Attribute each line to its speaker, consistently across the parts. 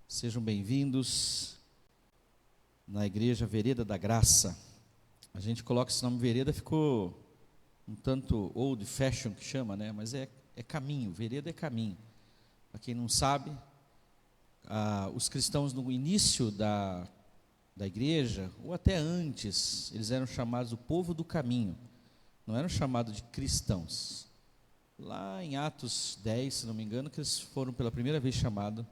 Speaker 1: Sejam bem-vindos na Igreja Vereda da Graça. A gente coloca esse nome Vereda, ficou um tanto old fashion que chama, né? Mas é caminho, Vereda é caminho. Para quem não sabe, os cristãos no início da igreja, ou até antes, eles eram chamados o povo do caminho, não eram chamados de cristãos. Lá em Atos 10, se não me engano, que eles foram pela primeira vez chamados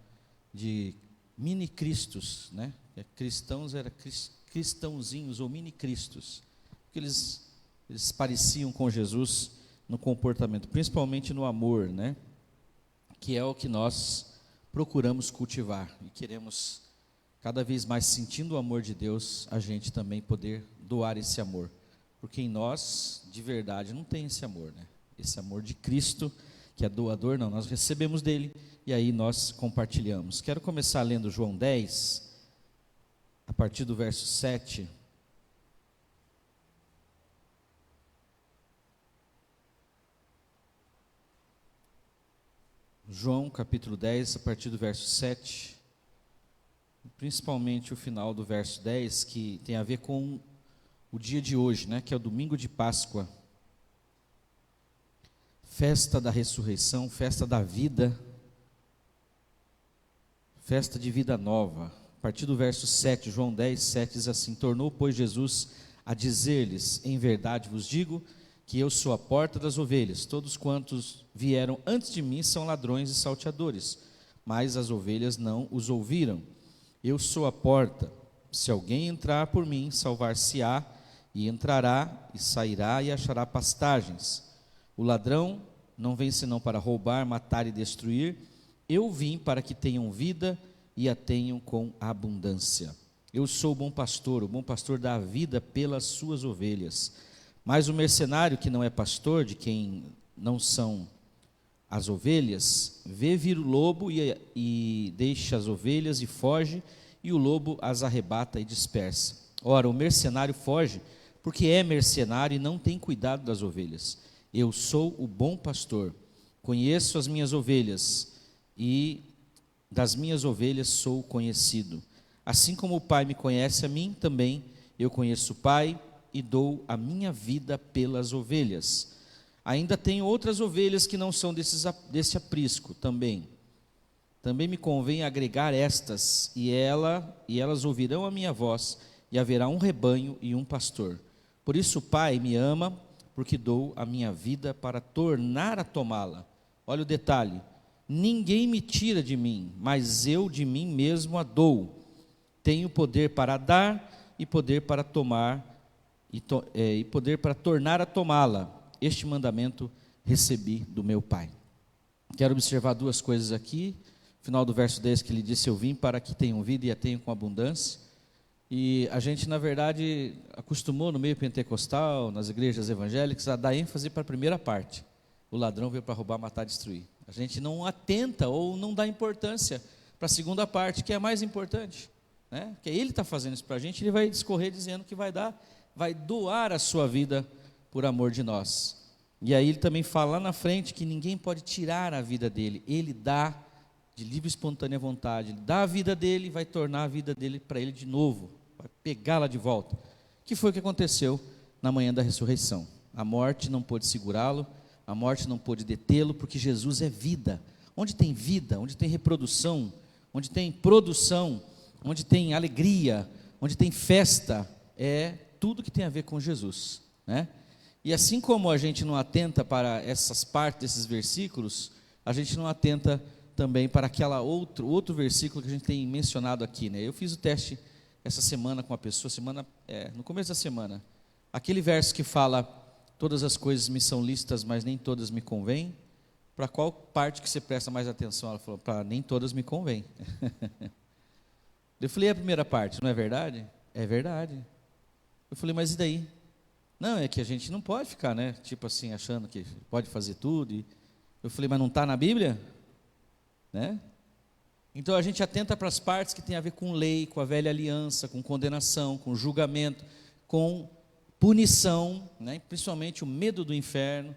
Speaker 1: de mini-cristos, né? Cristãos eram cristãozinhos ou mini-cristos, porque eles pareciam com Jesus no comportamento, principalmente no amor, né? Que é o que nós procuramos cultivar e queremos cada vez mais, sentindo o amor de Deus, a gente também poder doar esse amor, porque em nós, de verdade, não tem esse amor, né? Esse amor de Cristo, que é doador, não, nós recebemos dele e aí nós compartilhamos. Quero começar lendo João 10, a partir do verso 7. João capítulo 10, a partir do verso 7, principalmente o final do verso 10, que tem a ver com o dia de hoje, né, que é o domingo de Páscoa, festa da ressurreição, festa da vida, festa de vida nova. A partir do verso 7, João 10, 7 diz assim: tornou, pois, Jesus a dizer-lhes: em verdade vos digo que eu sou a porta das ovelhas. Todos quantos vieram antes de mim são ladrões e salteadores, mas as ovelhas não os ouviram. Eu sou a porta. Se alguém entrar por mim, salvar-se-á, e entrará e sairá e achará pastagens. O ladrão não vem senão para roubar, matar e destruir. Eu vim para que tenham vida e a tenham com abundância. Eu sou o bom pastor dá a vida pelas suas ovelhas. Mas o mercenário que não é pastor, de quem não são as ovelhas, vê vir o lobo e deixa as ovelhas e foge, e o lobo as arrebata e dispersa. Ora, o mercenário foge porque é mercenário e não tem cuidado das ovelhas. Eu sou o bom pastor, conheço as minhas ovelhas e das minhas ovelhas sou conhecido. Assim como o Pai me conhece a mim, também eu conheço o Pai e dou a minha vida pelas ovelhas. Ainda tenho outras ovelhas que não são desse aprisco também. Também me convém agregar estas, e elas ouvirão a minha voz, e haverá um rebanho e um pastor. Por isso o Pai me ama, porque dou a minha vida para tornar a tomá-la. Olha o detalhe: ninguém me tira de mim, mas eu de mim mesmo a dou. Tenho poder para dar e poder para tomar, e poder para tornar a tomá-la. Este mandamento recebi do meu Pai. Quero observar duas coisas aqui. Final do verso 10, que ele disse: eu vim para que tenham vida e a tenham com abundância. E a gente, na verdade, acostumou no meio pentecostal, nas igrejas evangélicas, a dar ênfase para a primeira parte. O ladrão veio para roubar, matar, destruir. A gente não atenta ou não dá importância para a segunda parte, que é a mais importante, né? Que ele está fazendo isso para a gente, ele vai discorrer dizendo que vai doar a sua vida por amor de nós. E aí ele também fala lá na frente que ninguém pode tirar a vida dele. Ele dá de livre e espontânea vontade, ele dá a vida dele, vai tornar a vida dele para ele de novo, vai pegá-la de volta. Que foi o que aconteceu na manhã da ressurreição. A morte não pôde segurá-lo, a morte não pôde detê-lo, porque Jesus é vida. Onde tem vida, onde tem reprodução, onde tem produção, onde tem alegria, onde tem festa, é tudo que tem a ver com Jesus, né? E assim como a gente não atenta para essas partes desses versículos, a gente não atenta também para outro versículo que a gente tem mencionado aqui, né? Eu fiz o teste essa semana com uma pessoa, no começo da semana, aquele verso que fala: todas as coisas me são lícitas, mas nem todas me convêm. Para qual parte que você presta mais atenção? Ela falou: para nem todas me convêm. Eu falei: a primeira parte, não é verdade? É verdade. Eu falei: mas e daí? Não, é que a gente não pode ficar, né, tipo assim, achando que pode fazer tudo. Eu falei: mas não está na Bíblia? Né? Então a gente atenta para as partes que tem a ver com lei, com a velha aliança, com condenação, com julgamento, com punição, né? Principalmente o medo do inferno.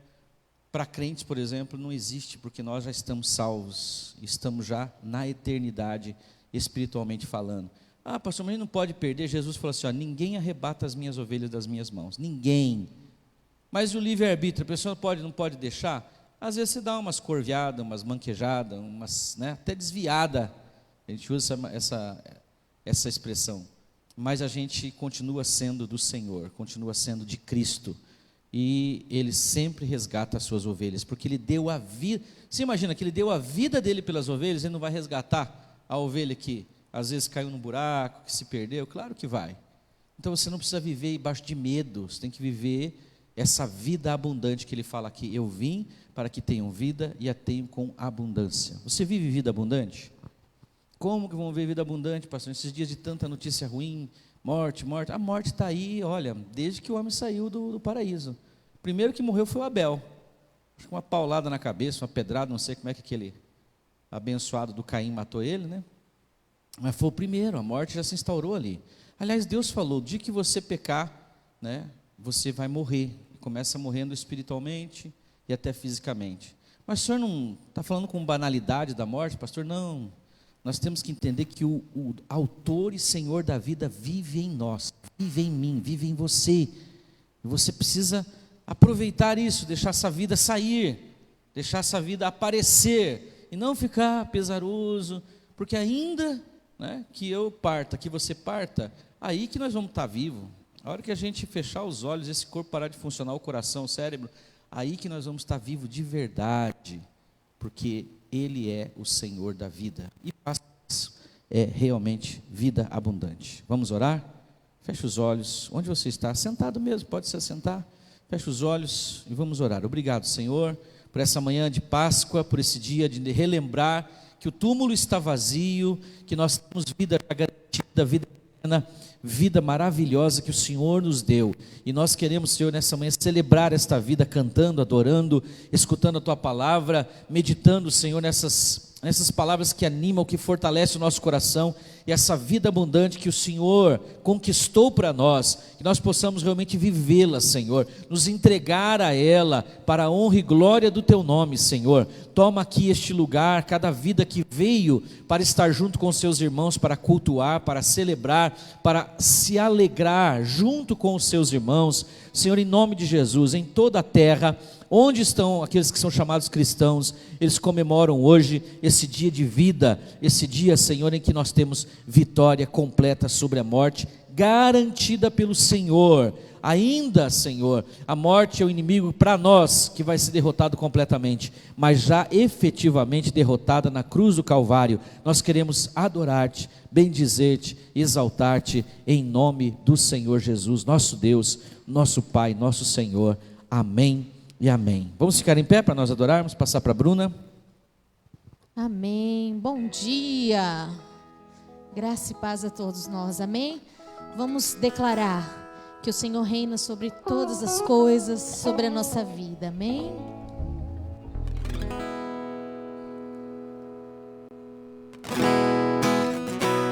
Speaker 1: Para crentes, por exemplo, não existe, porque nós já estamos salvos, estamos já na eternidade espiritualmente falando. Ah, pastor, mas não pode perder. Jesus falou assim, ó, ninguém arrebata as minhas ovelhas das minhas mãos, ninguém. Mas o livre-arbítrio, a pessoa não pode deixar. Às vezes você dá umas corveadas, umas manquejadas, até desviada. A gente usa essa expressão. Mas a gente continua sendo do Senhor, continua sendo de Cristo. E Ele sempre resgata as suas ovelhas, porque Ele deu a vida. Você imagina que Ele deu a vida dele pelas ovelhas, Ele não vai resgatar a ovelha que às vezes caiu no buraco, que se perdeu? Claro que vai. Então você não precisa viver embaixo de medo, você tem que viver essa vida abundante que Ele fala aqui. Eu vim para que tenham vida e a tenham com abundância. Você vive vida abundante? Como que vão ver vida abundante, pastor? Nesses dias de tanta notícia ruim, morte. A morte está aí, olha, desde que o homem saiu do paraíso. O primeiro que morreu foi o Abel. Acho que uma paulada na cabeça, uma pedrada, não sei como é que aquele abençoado do Caim matou ele, né? Mas foi o primeiro, a morte já se instaurou ali. Aliás, Deus falou, o dia que você pecar, né, você vai morrer. Começa morrendo espiritualmente e até fisicamente. Mas o senhor não está falando com banalidade da morte, pastor? Não. Nós temos que entender que o autor e Senhor da vida vive em nós, vive em mim, vive em você. E você precisa aproveitar isso, deixar essa vida sair, deixar essa vida aparecer, e não ficar pesaroso, porque ainda, né, que eu parta, que você parta, aí que nós vamos estar vivos. A hora que a gente fechar os olhos, esse corpo parar de funcionar, o coração, o cérebro, aí que nós vamos estar vivos de verdade, porque Ele é o Senhor da vida, e isso é realmente vida abundante. Vamos orar? Feche os olhos, onde você está? Sentado mesmo, pode se assentar. Feche os olhos e vamos orar. Obrigado, Senhor, por essa manhã de Páscoa, por esse dia de relembrar que o túmulo está vazio, que nós temos vida garantida, vida eterna, vida maravilhosa que o Senhor nos deu, e nós queremos, Senhor, nessa manhã celebrar esta vida, cantando, adorando, escutando a Tua palavra, meditando, Senhor, nessas palavras que animam, que fortalecem o nosso coração, e essa vida abundante que o Senhor conquistou para nós, que nós possamos realmente vivê-la, Senhor, nos entregar a ela, para a honra e glória do Teu nome, Senhor. Toma aqui este lugar, cada vida que veio para estar junto com os seus irmãos, para cultuar, para celebrar, para se alegrar junto com os seus irmãos, Senhor, em nome de Jesus, em toda a terra, onde estão aqueles que são chamados cristãos, eles comemoram hoje esse dia de vida, esse dia, Senhor, em que nós temos vitória completa sobre a morte, garantida pelo Senhor. Ainda, Senhor, a morte é o inimigo para nós, que vai ser derrotado completamente, mas já efetivamente derrotada na cruz do Calvário. Nós queremos adorar-te, bendizer-te, exaltar-te, em nome do Senhor Jesus, nosso Deus, nosso Pai, nosso Senhor. Amém e amém. Vamos ficar em pé para nós adorarmos, passar para a Bruna.
Speaker 2: Amém, bom dia, graça e paz a todos nós, amém? Vamos declarar que o Senhor reina sobre todas as coisas, sobre a nossa vida, amém?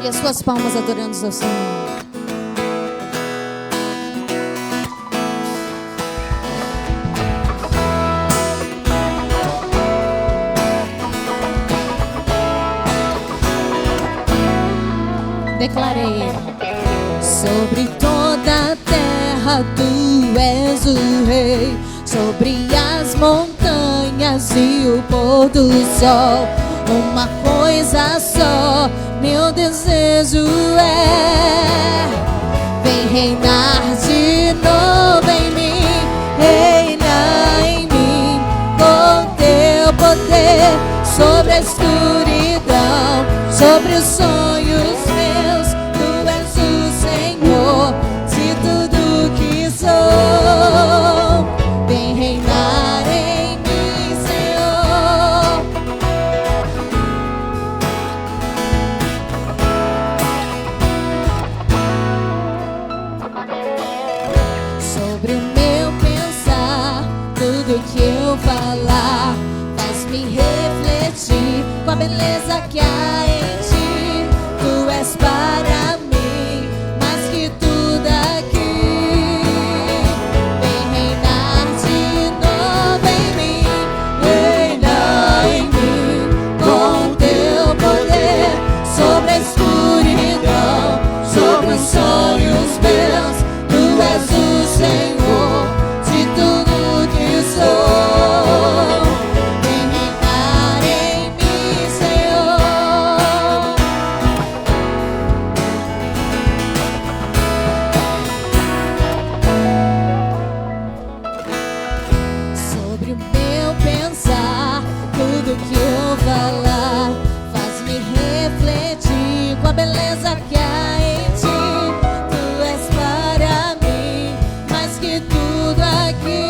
Speaker 2: E as suas palmas adorando ao Senhor. Declarei: sobre toda a terra tu és o rei, sobre as montanhas e o pôr do sol. Uma coisa só, meu desejo é: vem reinar de novo em mim, reina em mim, com teu poder, sobre a escuridão, sobre os sonhos meus. Tu és o Senhor de tudo que sou. Vem reinar em mim, Senhor. Sobre o meu pensar, tudo que eu falar, faz-me refletir com a beleza que há em ti. Tu és para mim mais que tudo aqui. Vem reinar de novo em mim, reina em mim, com teu poder, sobre as beleza que há em ti. Tu és para mim mais que tudo aqui.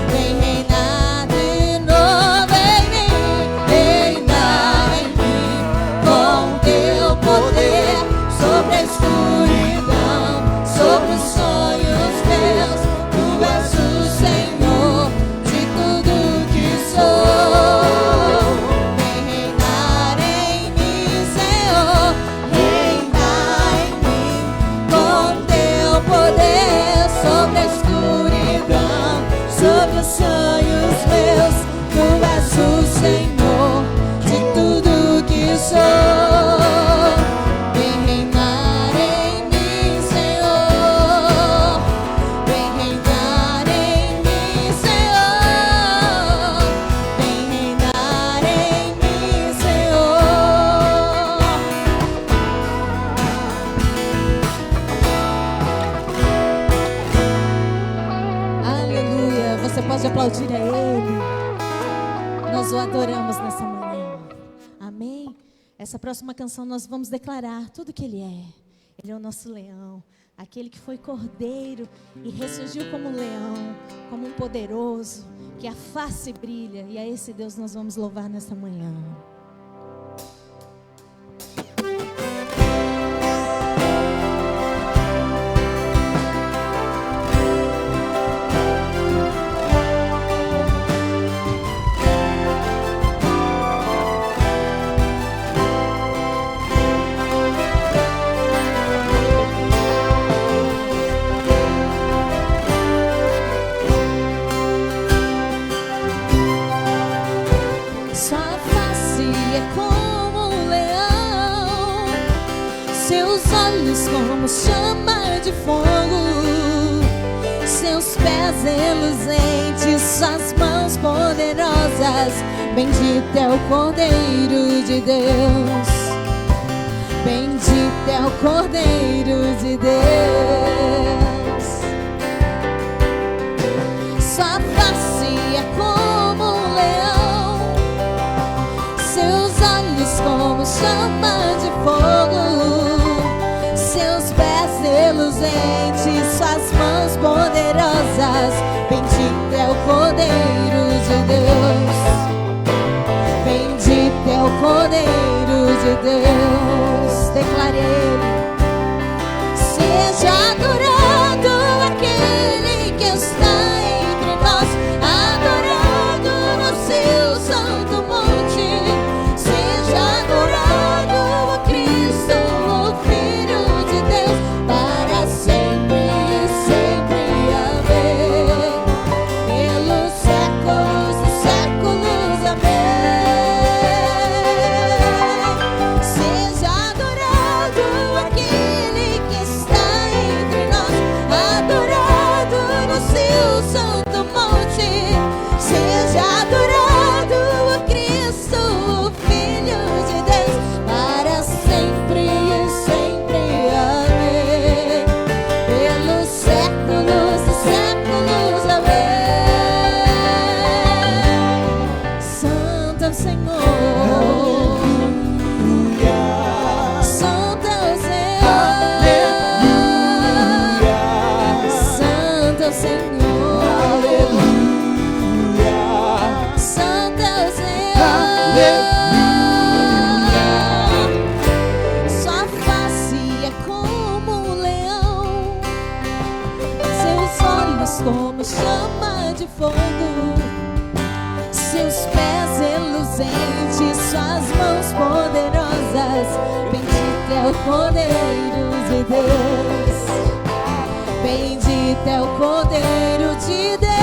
Speaker 2: Vem reinar de novo em mim, reinar em mim com teu poder sobre a escuridão, sobre os sonhos meus. Tu és o Senhor de tudo que sou. Vem reinar em mim, Senhor, reinar em mim com teu poder sobre a escuridão, sobre os sonhos meus. Tu és o Senhor de tudo que sou. Vem reinar em mim, Senhor, vem reinar em mim, Senhor, vem reinar em mim, Senhor. Aleluia, você pode aplaudir a Ele. Nós o adoramos nessa manhã. Amém? Essa próxima canção nós vamos declarar tudo que Ele é. Ele é o nosso leão, aquele que foi cordeiro e ressurgiu como um leão, como um poderoso, que a face brilha. E a esse Deus nós vamos louvar nessa manhã. Sua face é como um leão, seus olhos como chama de fogo, seus pés reluzentes, suas mãos poderosas. Bendito é o Cordeiro de Deus, bendito é o Cordeiro de Deus. Sua face é como um leão, seus olhos como chama de fogo, seus pés reluzentes, suas mãos poderosas. Bendito é o Cordeiro de Deus, bendito é o Cordeiro de Deus. Declare Ele. Seja adorado aquele que está entre nós, adorado no seu santo monte. Seja adorado o Cristo, o Filho de Deus, para sempre e sempre. Amém. Pelos séculos dos séculos. Amém. Seja adorado aquele que está entre nós, adorado no seu santo monte. Seja adorado o Cristo, o Filho de Deus, para sempre e sempre. Amém. Pelos séculos dos séculos. Amém. Santo é o Senhor, Santo é o Senhor, Santo é o Senhor, Santo é o Senhor. Sua face é como um leão, seus olhos como chama de fogo, seus pés reluzentes, suas mãos poderosas. Bendito é o Cordeiro de Deus, bendito é o Cordeiro de Deus.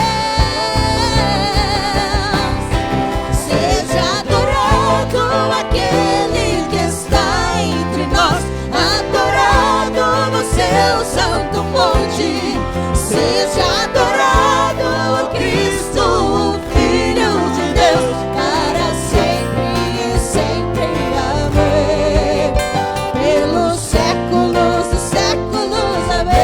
Speaker 2: Seja adorado aquele que está entre nós, adorado no seu santo monte. Seja adorado o Cristo, o Filho de Deus, para sempre e sempre. Amém. Pelos séculos dos séculos. Amém.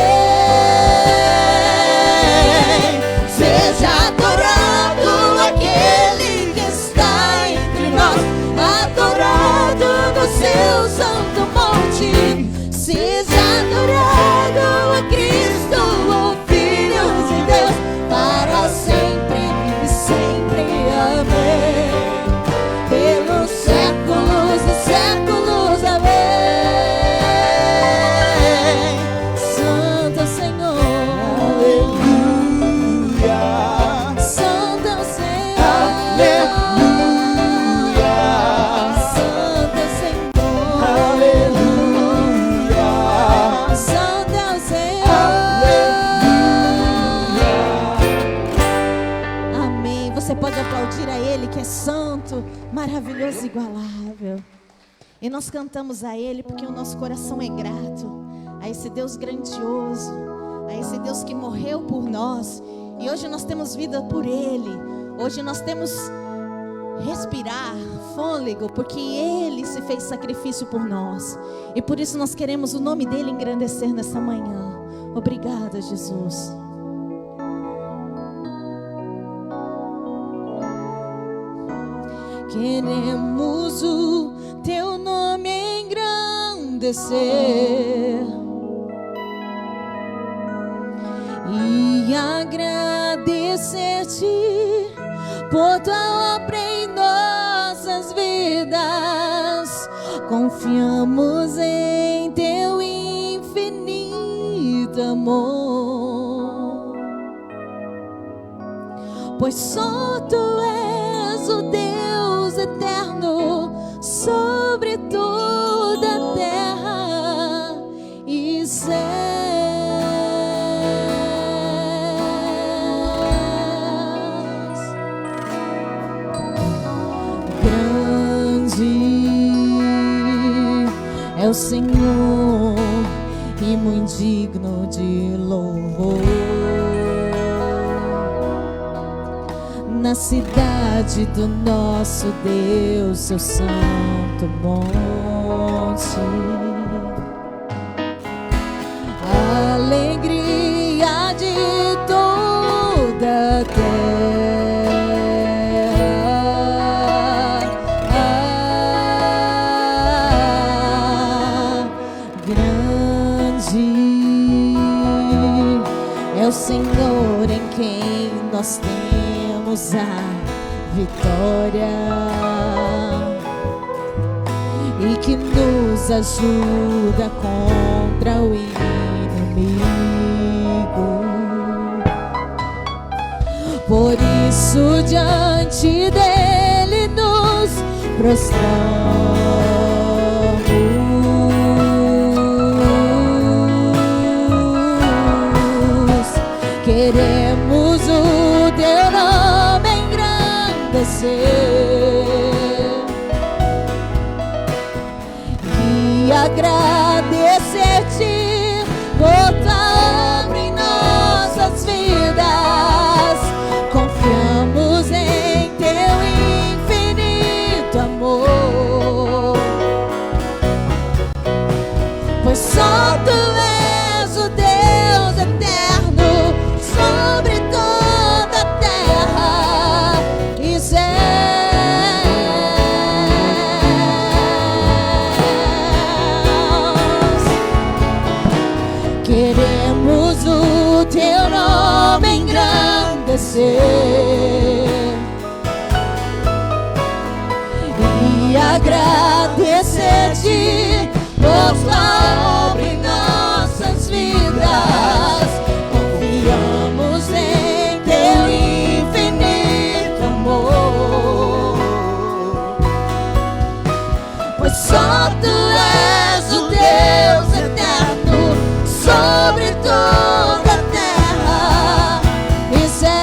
Speaker 2: E nós cantamos a Ele porque o nosso coração é grato a esse Deus grandioso, a esse Deus que morreu por nós. E hoje nós temos vida por Ele. Hoje nós temos respirar, fôlego, porque Ele se fez sacrifício por nós. E por isso nós queremos o nome dEle engrandecer nessa manhã. Obrigada, Jesus. Queremos o Teu nome engrandecer e agradecer-te por Tua obra em nossas vidas. Confiamos em Teu infinito amor, pois só Tu és o Deus eterno sobre toda a terra e céus. É o Senhor e muito digno de louvor. Na cidade do nosso Deus, seu santo monte, a alegria de toda a terra. É o Senhor em quem nós temos a vitória e que nos ajuda contra o inimigo. Por isso diante dele nos prostramos. Queremos o Teu nome engrandecer e agradecer-te por Tua obra em nossas vidas. Confiamos em Teu infinito amor, pois só Tu és o Deus eterno sobre toda a terra e céus. Queremos o Teu nome engrandecer e agradecer-te por Tua obra em nossas vidas. Confiamos em Teu infinito amor, pois só Tu és o Deus eterno sobre toda a terra e céus.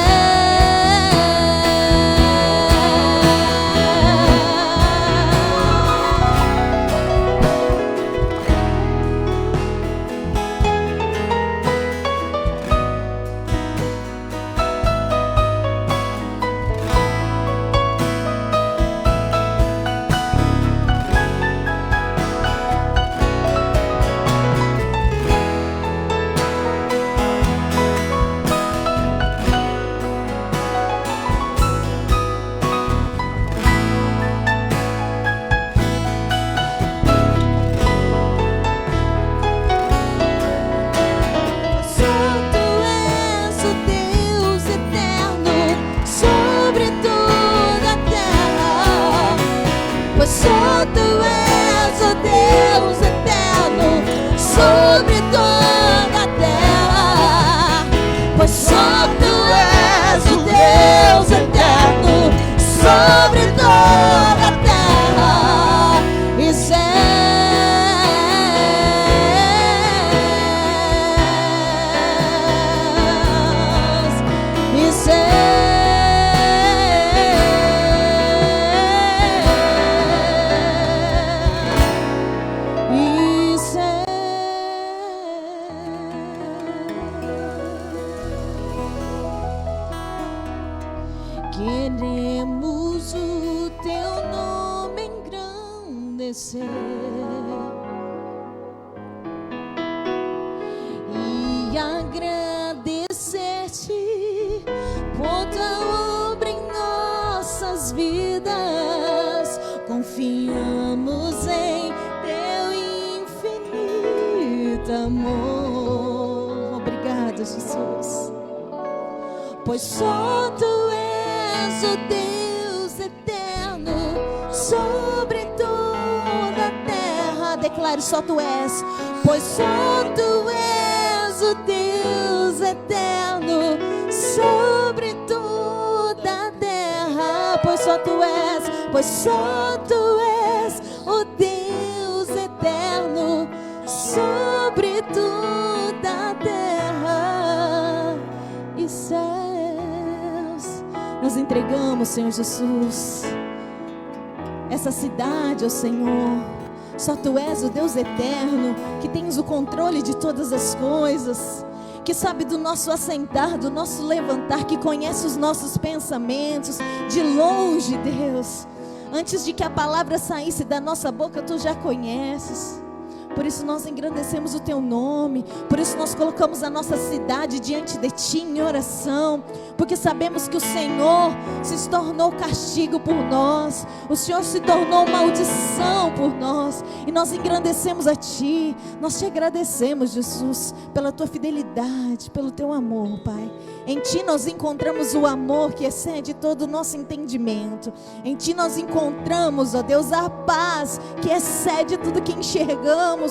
Speaker 2: você e agradecer-te por tua obra em nossas vidas. Confiamos em teu infinito amor. Obrigada, Jesus. Pois só tu és o Deus eterno sobre toda a terra. Declare: só tu és. Pois só tu és o Deus eterno sobre toda a terra. Pois só tu és. Pois só tu és o Deus eterno sobre toda a terra e céus. Nós entregamos, Senhor Jesus, essa cidade ao Senhor. Só tu és o Deus eterno, que tens o controle de todas as coisas, que sabe do nosso assentar, do nosso levantar, que conhece os nossos pensamentos de longe, Deus. Antes de que a palavra saísse da nossa boca, tu já conheces. Por isso nós engrandecemos o teu nome. Por isso nós colocamos a nossa cidade diante de ti em oração. Porque sabemos que o Senhor se tornou castigo por nós. O Senhor se tornou maldição por nós. E nós engrandecemos a ti. Nós te agradecemos, Jesus, pela tua fidelidade, pelo teu amor, Pai. Em ti nós encontramos o amor que excede todo o nosso entendimento. Em ti nós encontramos, ó Deus, a paz que excede tudo que enxergamos.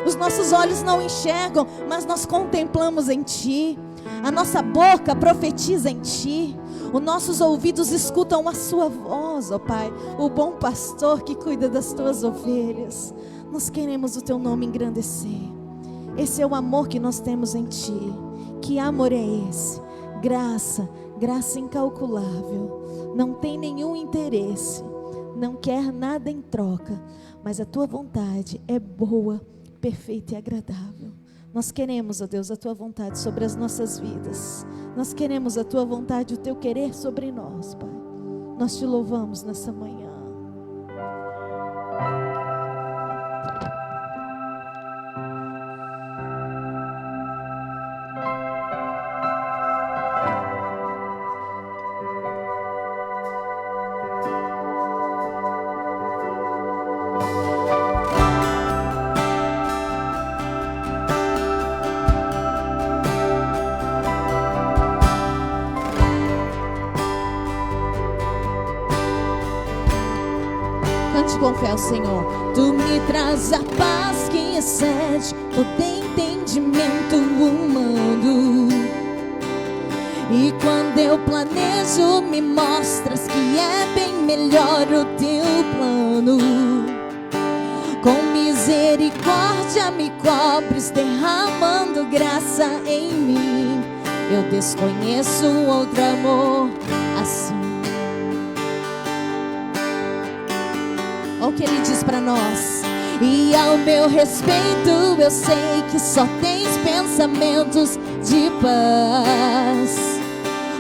Speaker 2: Os nossos olhos não enxergam, mas nós contemplamos em ti. A nossa boca profetiza em ti. Os nossos ouvidos escutam a sua voz, ó Pai, o bom pastor que cuida das tuas ovelhas. Nós queremos o teu nome engrandecer. Esse é o amor que nós temos em ti. Que amor é esse? Graça, graça incalculável. Não tem nenhum interesse, não quer nada em troca, mas a tua vontade é boa, perfeita e agradável. Nós queremos, ó Deus, a tua vontade sobre as nossas vidas. Nós queremos a tua vontade, o teu querer sobre nós, Pai. Nós te louvamos nessa manhã. Com fé ao Senhor. Tu me traz a paz que excede todo entendimento humano. E quando eu planejo, me mostras que é bem melhor o teu plano. Com misericórdia me cobres, derramando graça em mim. Eu desconheço outro amor assim. O que ele diz para nós: e ao meu respeito eu sei que só tens pensamentos de paz.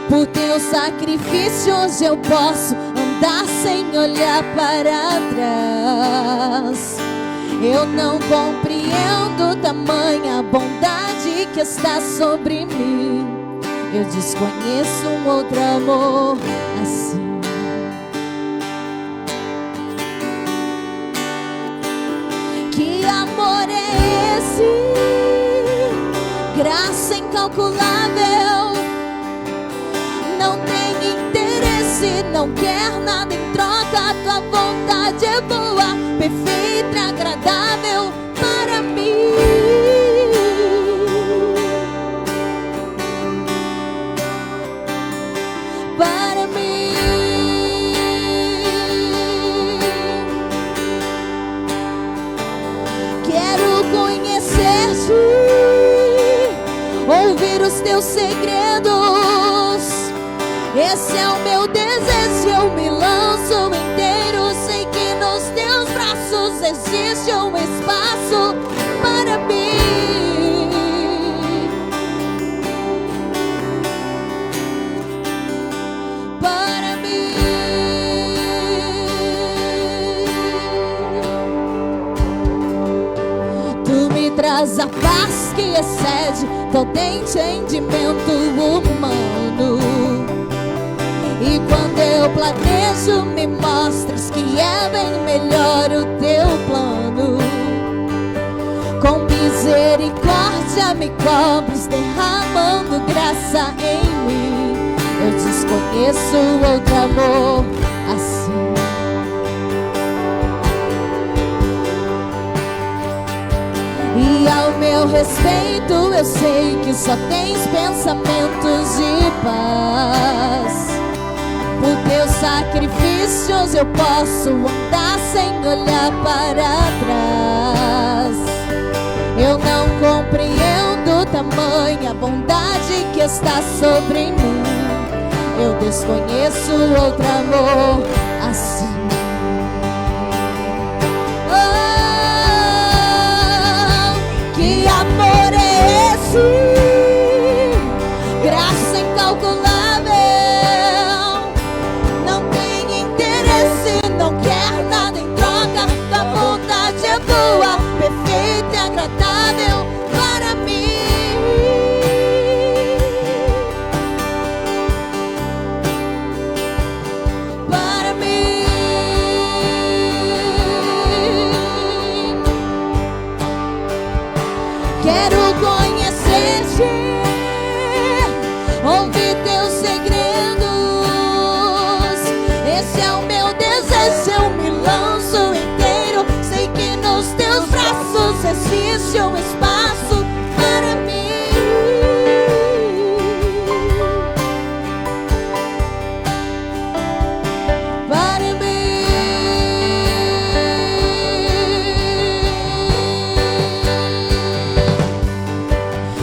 Speaker 2: Por teus sacrifícios eu posso andar sem olhar para trás. Eu não compreendo tamanha bondade que está sobre mim. Eu desconheço um outro amor assim. Amor é esse, graça incalculável, não tem interesse, não quer nada em troca. Tua vontade é boa, perfeita e agradável para mim. Para mim. Ouvir os teus segredos, esse é o meu desejo. Eu me lanço inteiro, sei que nos teus braços existe um espaço para mim. Para mim. traz a paz que excede todo entendimento humano. E quando eu planejo, me mostras que é bem melhor o teu plano. Com misericórdia me cobres, derramando graça em mim. Eu desconheço outro amor assim. E ao meu respeito eu sei que só tens pensamentos de paz. Por teus sacrifícios eu posso andar sem olhar para trás. Eu não compreendo tamanha bondade que está sobre mim. Eu desconheço outro amor assim. Que amor é esse? Graça incalculável. Não tem interesse, não quer nada em troca. Tua vontade é boa, perfeita e agradável para mim. Para mim. Quero conhecer-te, ouvir teus segredos. Esse é o meu desejo, eu me lanço inteiro. Sei que nos teus braços existe um espaço para mim. Para mim.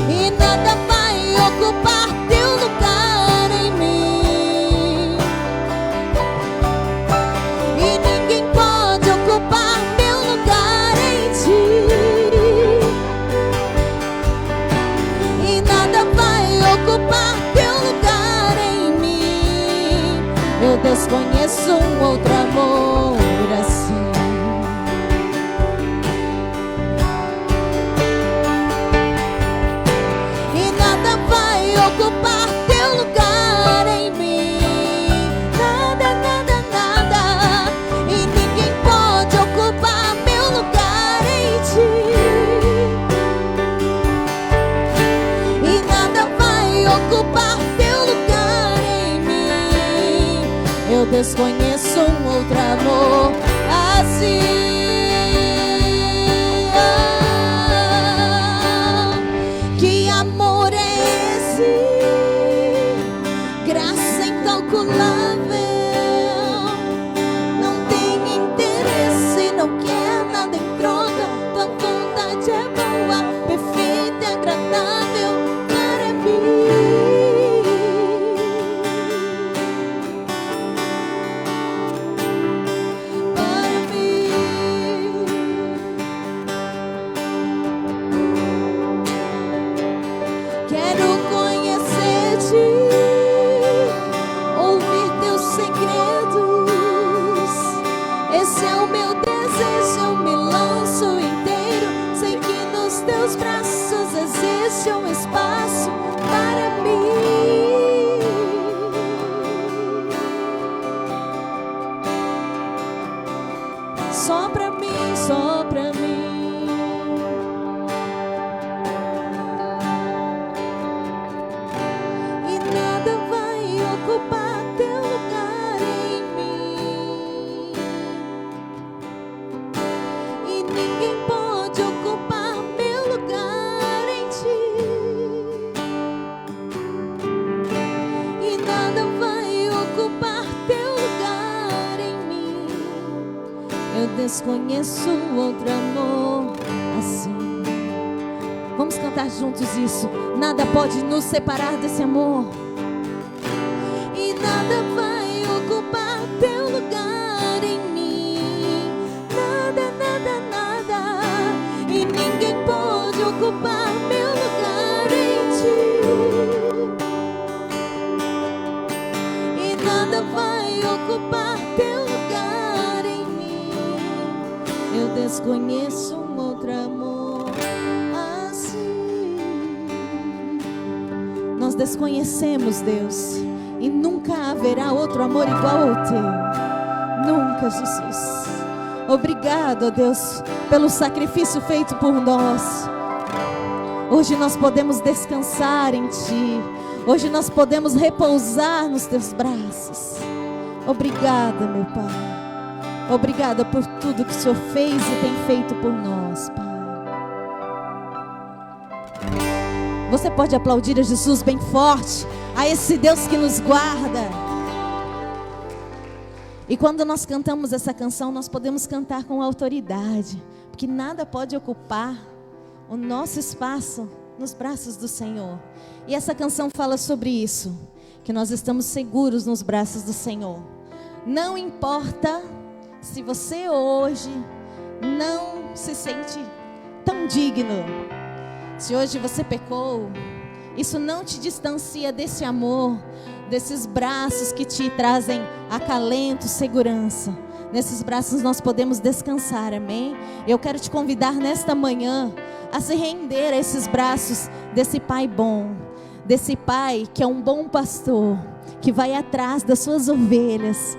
Speaker 2: E nada vai ocupar teu lugar em mim. E ninguém pode ocupar meu lugar em ti. E nada vai ocupar teu lugar em mim. Eu desconheço um outro amor assim. E nada vai ocupar teu lugar em mim. Nada, nada, nada. E ninguém pode ocupar meu lugar em ti. E nada vai ocupar teu lugar em mim. Eu desconheço um outro amor assim. Que amor é esse? Graça incalculável. Não tem interesse, não quer nada em troca. Tua vontade é boa, perfeita e agradável para mim. Para mim. Quero conhecer-te, ouvir teus segredos. Esse é o meu desejo, eu me lanço inteiro. Sei que nos teus braços existe um espaço para mim. Só pra mim, só pra mim. E nada vai ocupar teu lugar em mim. E ninguém pode ocupar meu lugar em ti. E nada vai ocupar teu lugar em mim. Eu desconheço outro amor assim. Vamos cantar juntos isso. Nada pode nos separar desse amor. E nada vai ocupar teu lugar em mim. Nada, nada, nada. E ninguém pode ocupar meu lugar em ti. E nada vai ocupar teu lugar em mim. Eu desconheço um outro amor nós desconhecemos, Deus, e nunca haverá outro amor igual ao Teu. Nunca, Jesus. Obrigado, ó Deus, pelo sacrifício feito por nós. Hoje nós podemos descansar em Ti. Hoje nós podemos repousar nos Teus braços. Obrigada, meu Pai. Obrigada por tudo que o Senhor fez e tem feito por nós, Pai. Você pode aplaudir a Jesus bem forte, a esse Deus que nos guarda. E quando nós cantamos essa canção, nós podemos cantar com autoridade, porque nada pode ocupar o nosso espaço nos braços do Senhor. E essa canção fala sobre isso, que nós estamos seguros nos braços do Senhor. Não importa se você hoje não se sente tão digno, se hoje você pecou, isso não te distancia desse amor, desses braços que te trazem acalento, segurança. Nesses braços nós podemos descansar, amém? Eu quero te convidar nesta manhã a se render a esses braços desse Pai bom, desse Pai que é um bom pastor, que vai atrás das suas ovelhas,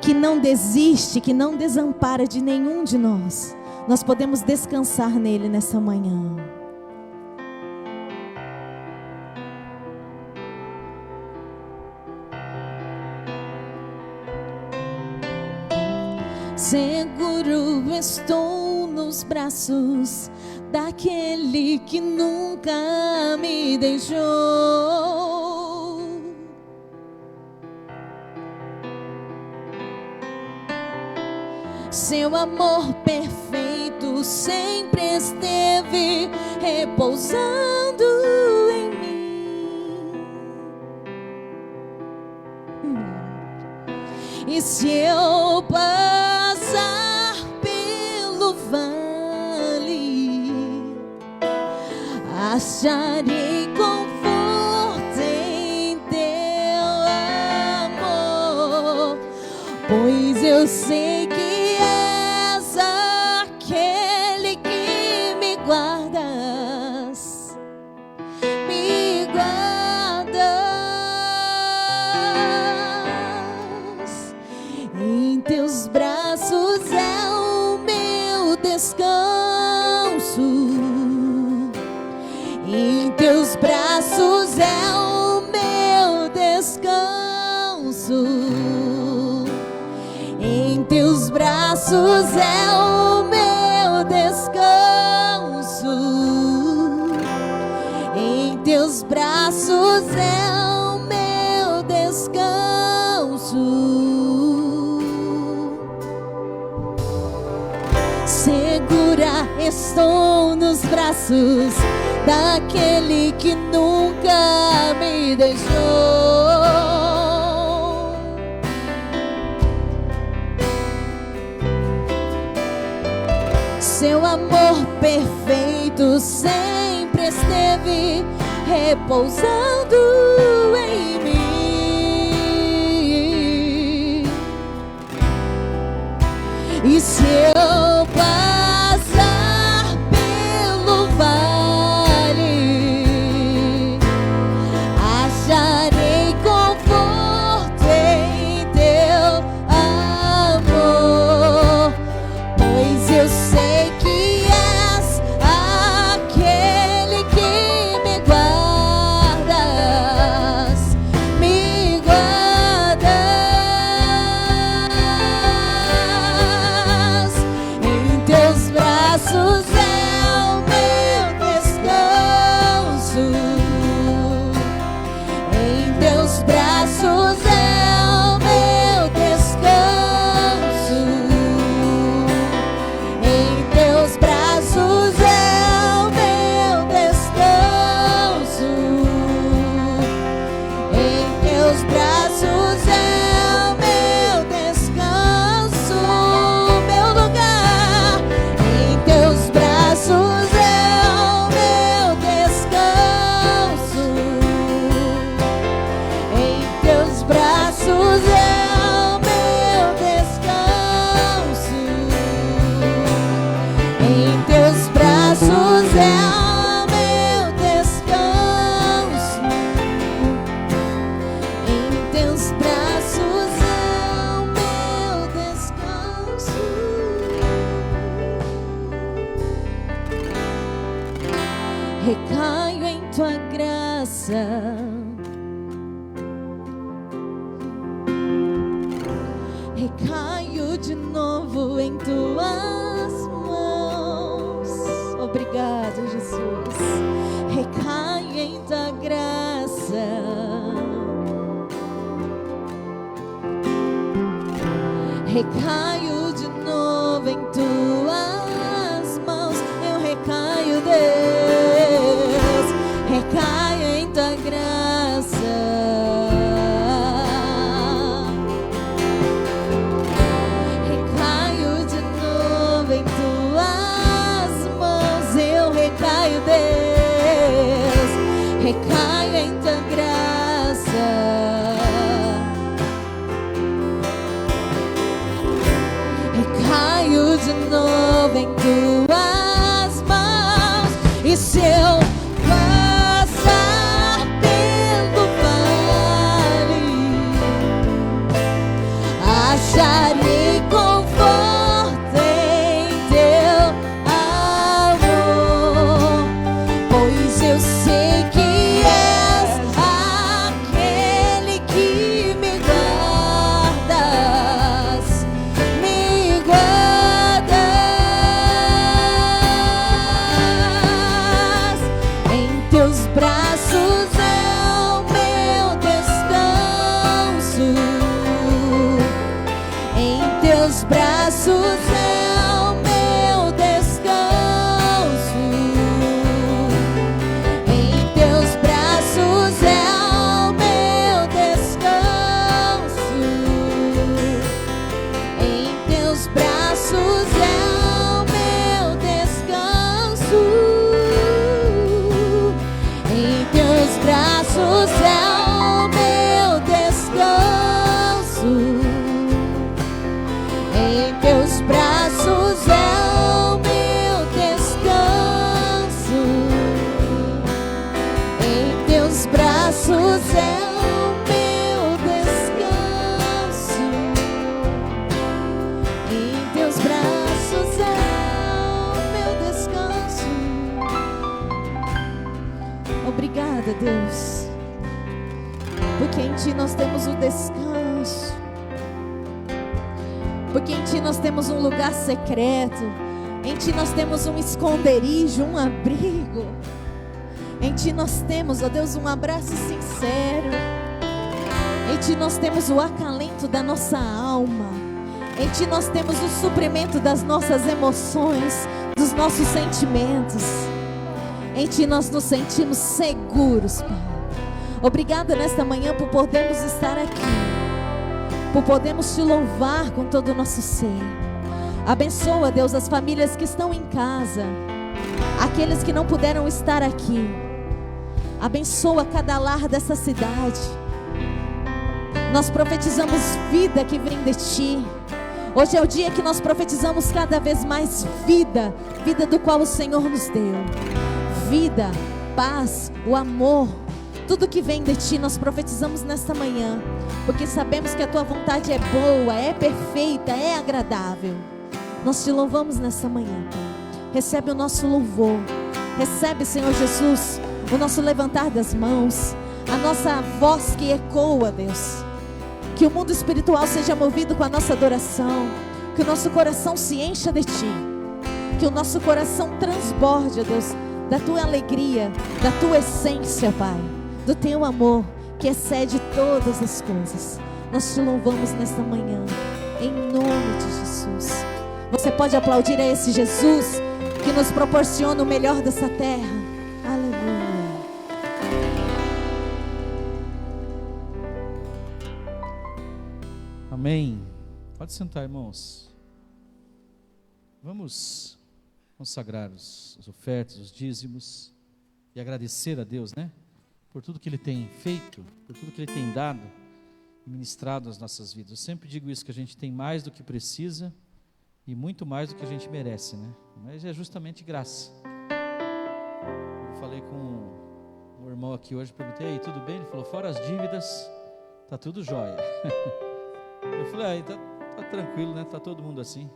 Speaker 2: que não desiste, que não desampara de nenhum de nós. Nós podemos descansar nele nessa manhã. Seguro estou nos braços daquele que nunca me deixou. Seu amor perfeito sempre esteve repousando em mim. E se eu passar pelo vale, acharei conforto em Teu amor, pois eu sei que és aquele que me guardas, me guardas. Em Teus braços é o meu descanso. Em Teus braços é o meu descanso. Em Teus braços é o meu descanso. Em Teus braços é o meu descanso. Segura estou nos braços daquele que nunca me deixou. Seu amor perfeito sempre esteve repousando em mim. E se eu passar pelo vale, acharei conforto em Teu amor, pois eu sei que és aquele que me guardas, me guardas. Em Teus braços é o meu descanso. Em Teus braços é o meu descanso. Em Teus braços é o meu descanso. Em Teus braços é o meu descanso, meu lugar. Em Teus braços é o meu descanso. Em Teus braços é o meu descanso. Em Teus braços é o meu descanso. recaio em tua graça. Recaio de novo em tuas mãos. Obrigado, Jesus. Recaio em tua graça. Recaio de novo em tuas mãos. Eu recaio, Deus. Recaio em tua graça. Recaio de novo em tuas mãos. Eu recaio, Deus. Recaio em tua graça. Recaio de novo em tuas mãos. E se eu passar pelo vale, acharei conforto em teu amor, pois eu sei que és aquele que me guardas, me guardas. Em teus braços é o meu descanso. Em teus braços é o meu descanso. Em teus braços é o meu descanso. Em teus braços é o meu descanso. Em teus braços é o meu descanso. Em teus braços é o meu descanso. Em teus braços é o meu descanso. Em teus braços é o meu descanso. Obrigada, Deus, porque em Ti nós temos o descanso. Porque em Ti nós temos um lugar secreto. Em Ti nós temos um esconderijo, um abrigo. Em Ti nós temos, ó Deus, um abraço sincero. Em Ti nós temos o acalento da nossa alma. Em Ti nós temos o suprimento das nossas emoções, dos nossos sentimentos. Em Ti nós nos sentimos seguros, Pai. Obrigada nesta manhã por podermos estar aqui, por podermos Te louvar com todo o nosso ser. Abençoa, Deus, as famílias que estão em casa, aqueles que não puderam estar aqui. Abençoa cada lar dessa cidade. Nós profetizamos vida que vem de Ti. Hoje é o dia que nós profetizamos cada vez mais vida, vida do qual o Senhor nos deu. Vida, paz, o amor, tudo que vem de Ti nós profetizamos nesta manhã, porque sabemos que a Tua vontade é boa, é perfeita, é agradável. Nós Te louvamos nesta manhã, Pai. Recebe o nosso louvor. Recebe, Senhor Jesus, o nosso levantar das mãos, a nossa voz que ecoa, Deus. Que o mundo espiritual seja movido com a nossa adoração. Que o nosso coração se encha de Ti. Que o nosso coração transborde, Deus, da Tua alegria, da Tua essência, Pai, do Teu amor que excede todas as coisas. Nós Te louvamos nesta manhã, em nome de Jesus. Você pode aplaudir a esse Jesus que nos proporciona o melhor dessa terra. Aleluia.
Speaker 1: Amém. Pode sentar, irmãos. Vamos consagrar as ofertas, os dízimos e agradecer a Deus, né? Por tudo que Ele tem feito, por tudo que Ele tem dado e ministrado nas nossas vidas. Eu sempre digo isso, que a gente tem mais do que precisa e muito mais do que a gente merece, né? Mas é justamente graça. Eu falei com um irmão aqui hoje, perguntei, aí, tudo bem? Ele falou, fora as dívidas, tá tudo jóia. Eu falei, tá tranquilo, né? Tá todo mundo assim.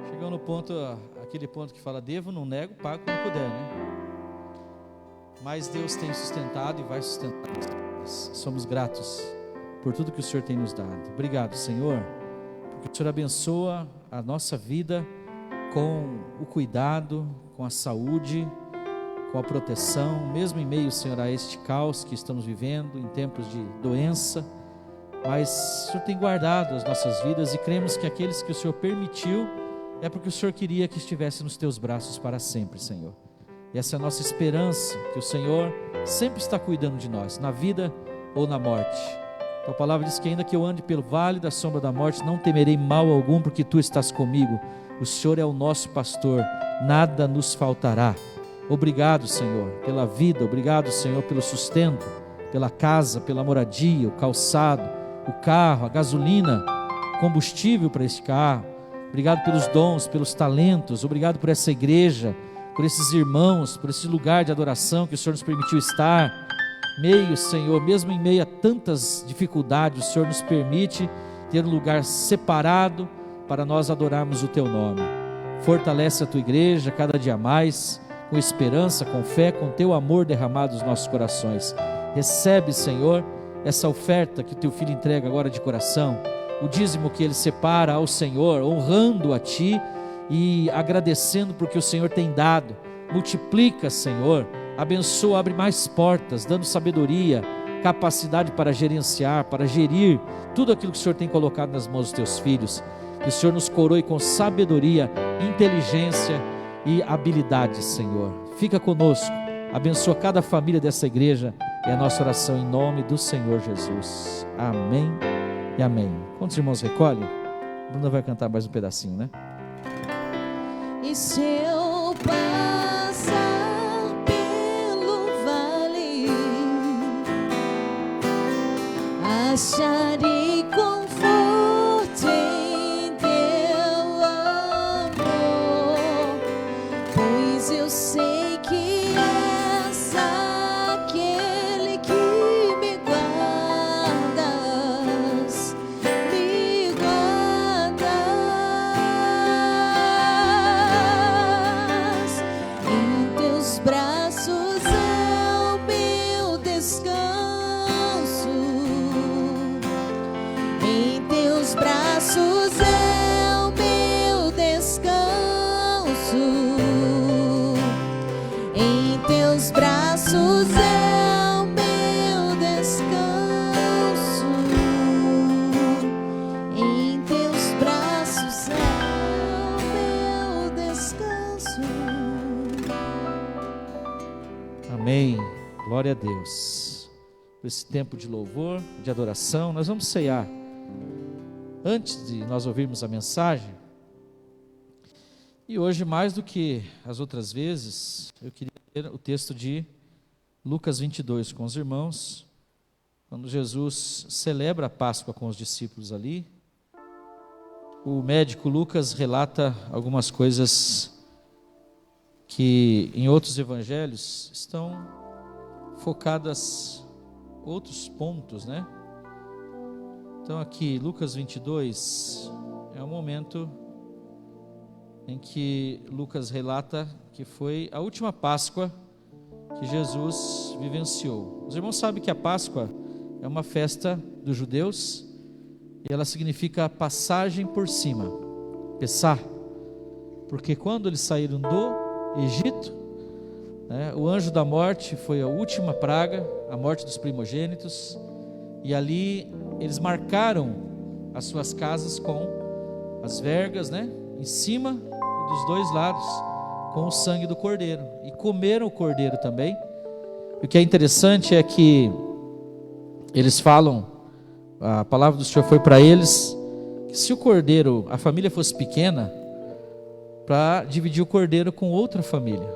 Speaker 1: Chegou no ponto, aquele ponto que fala, devo, não nego, pago quando puder, né? mas Deus tem sustentado e vai sustentar as vidas. Somos gratos por tudo que o Senhor tem nos dado. Obrigado, Senhor, porque o Senhor abençoa a nossa vida com o cuidado, com a saúde, com a proteção, mesmo em meio, Senhor, a este caos que estamos vivendo, em tempos de doença, mas o Senhor tem guardado as nossas vidas e cremos que aqueles que o Senhor permitiu, é porque o Senhor queria que estivesse nos teus braços para sempre, Senhor. E essa é a nossa esperança, que o Senhor sempre está cuidando de nós, na vida ou na morte. A palavra diz que ainda que eu ande pelo vale da sombra da morte, não temerei mal algum, porque tu estás comigo. O Senhor é o nosso pastor, nada nos faltará. Obrigado, Senhor, pela vida, obrigado, Senhor, pelo sustento, pela casa, pela moradia, o calçado, o carro, a gasolina, combustível para este carro. Obrigado pelos dons, pelos talentos, obrigado por essa igreja, por esses irmãos, por esse lugar de adoração que o Senhor nos permitiu estar. Meio, Senhor, mesmo em meio a tantas dificuldades, o Senhor nos permite ter um lugar separado para nós adorarmos o Teu nome. Fortalece a Tua igreja cada dia mais, com esperança, com fé, com Teu amor derramado nos nossos corações. Recebe, Senhor, essa oferta que o Teu Filho entrega agora de coração, o dízimo que Ele separa ao Senhor, honrando a Ti e agradecendo porque o Senhor tem dado. Multiplica, Senhor, abençoa, abre mais portas, dando sabedoria, capacidade para gerenciar, para gerir tudo aquilo que o Senhor tem colocado nas mãos dos Teus filhos. Que o Senhor nos coroe com sabedoria, inteligência e habilidade, Senhor. Fica conosco, abençoa cada família dessa igreja, é a nossa oração em nome do Senhor Jesus. Amém e amém. Quantos irmãos recolhem? Bruna vai cantar mais um pedacinho, né?
Speaker 2: E se eu passar pelo vale, acharei conforto em Teu amor, pois eu sei que és aquele que me guardas, me guardas. Em Teus braços é o meu descanso, em Teus braços é o meu descanso, em Teus braços é o meu descanso, em Teus braços é o meu descanso.
Speaker 1: Amém, glória a Deus. Por esse tempo de louvor, de adoração, nós vamos ceiar. Antes de nós ouvirmos a mensagem, e hoje mais do que as outras vezes, eu queria ler o texto de Lucas 22 com os irmãos, quando Jesus celebra a Páscoa com os discípulos ali. O médico Lucas relata algumas coisas que em outros evangelhos estão focadas outros pontos, né? Então aqui, Lucas 22, é um momento em que Lucas relata que foi a última Páscoa que Jesus vivenciou. Os irmãos sabem que a Páscoa é uma festa dos judeus e ela significa passagem por cima, Pessah, porque quando eles saíram do Egito, né, o anjo da morte foi a última praga, a morte dos primogênitos, e ali eles marcaram as suas casas com as vergas, né, em cima e dos dois lados, com o sangue do cordeiro, e comeram o cordeiro também. E o que é interessante é que eles falam, a palavra do Senhor foi para eles, que se o cordeiro, a família fosse pequena, para dividir o cordeiro com outra família.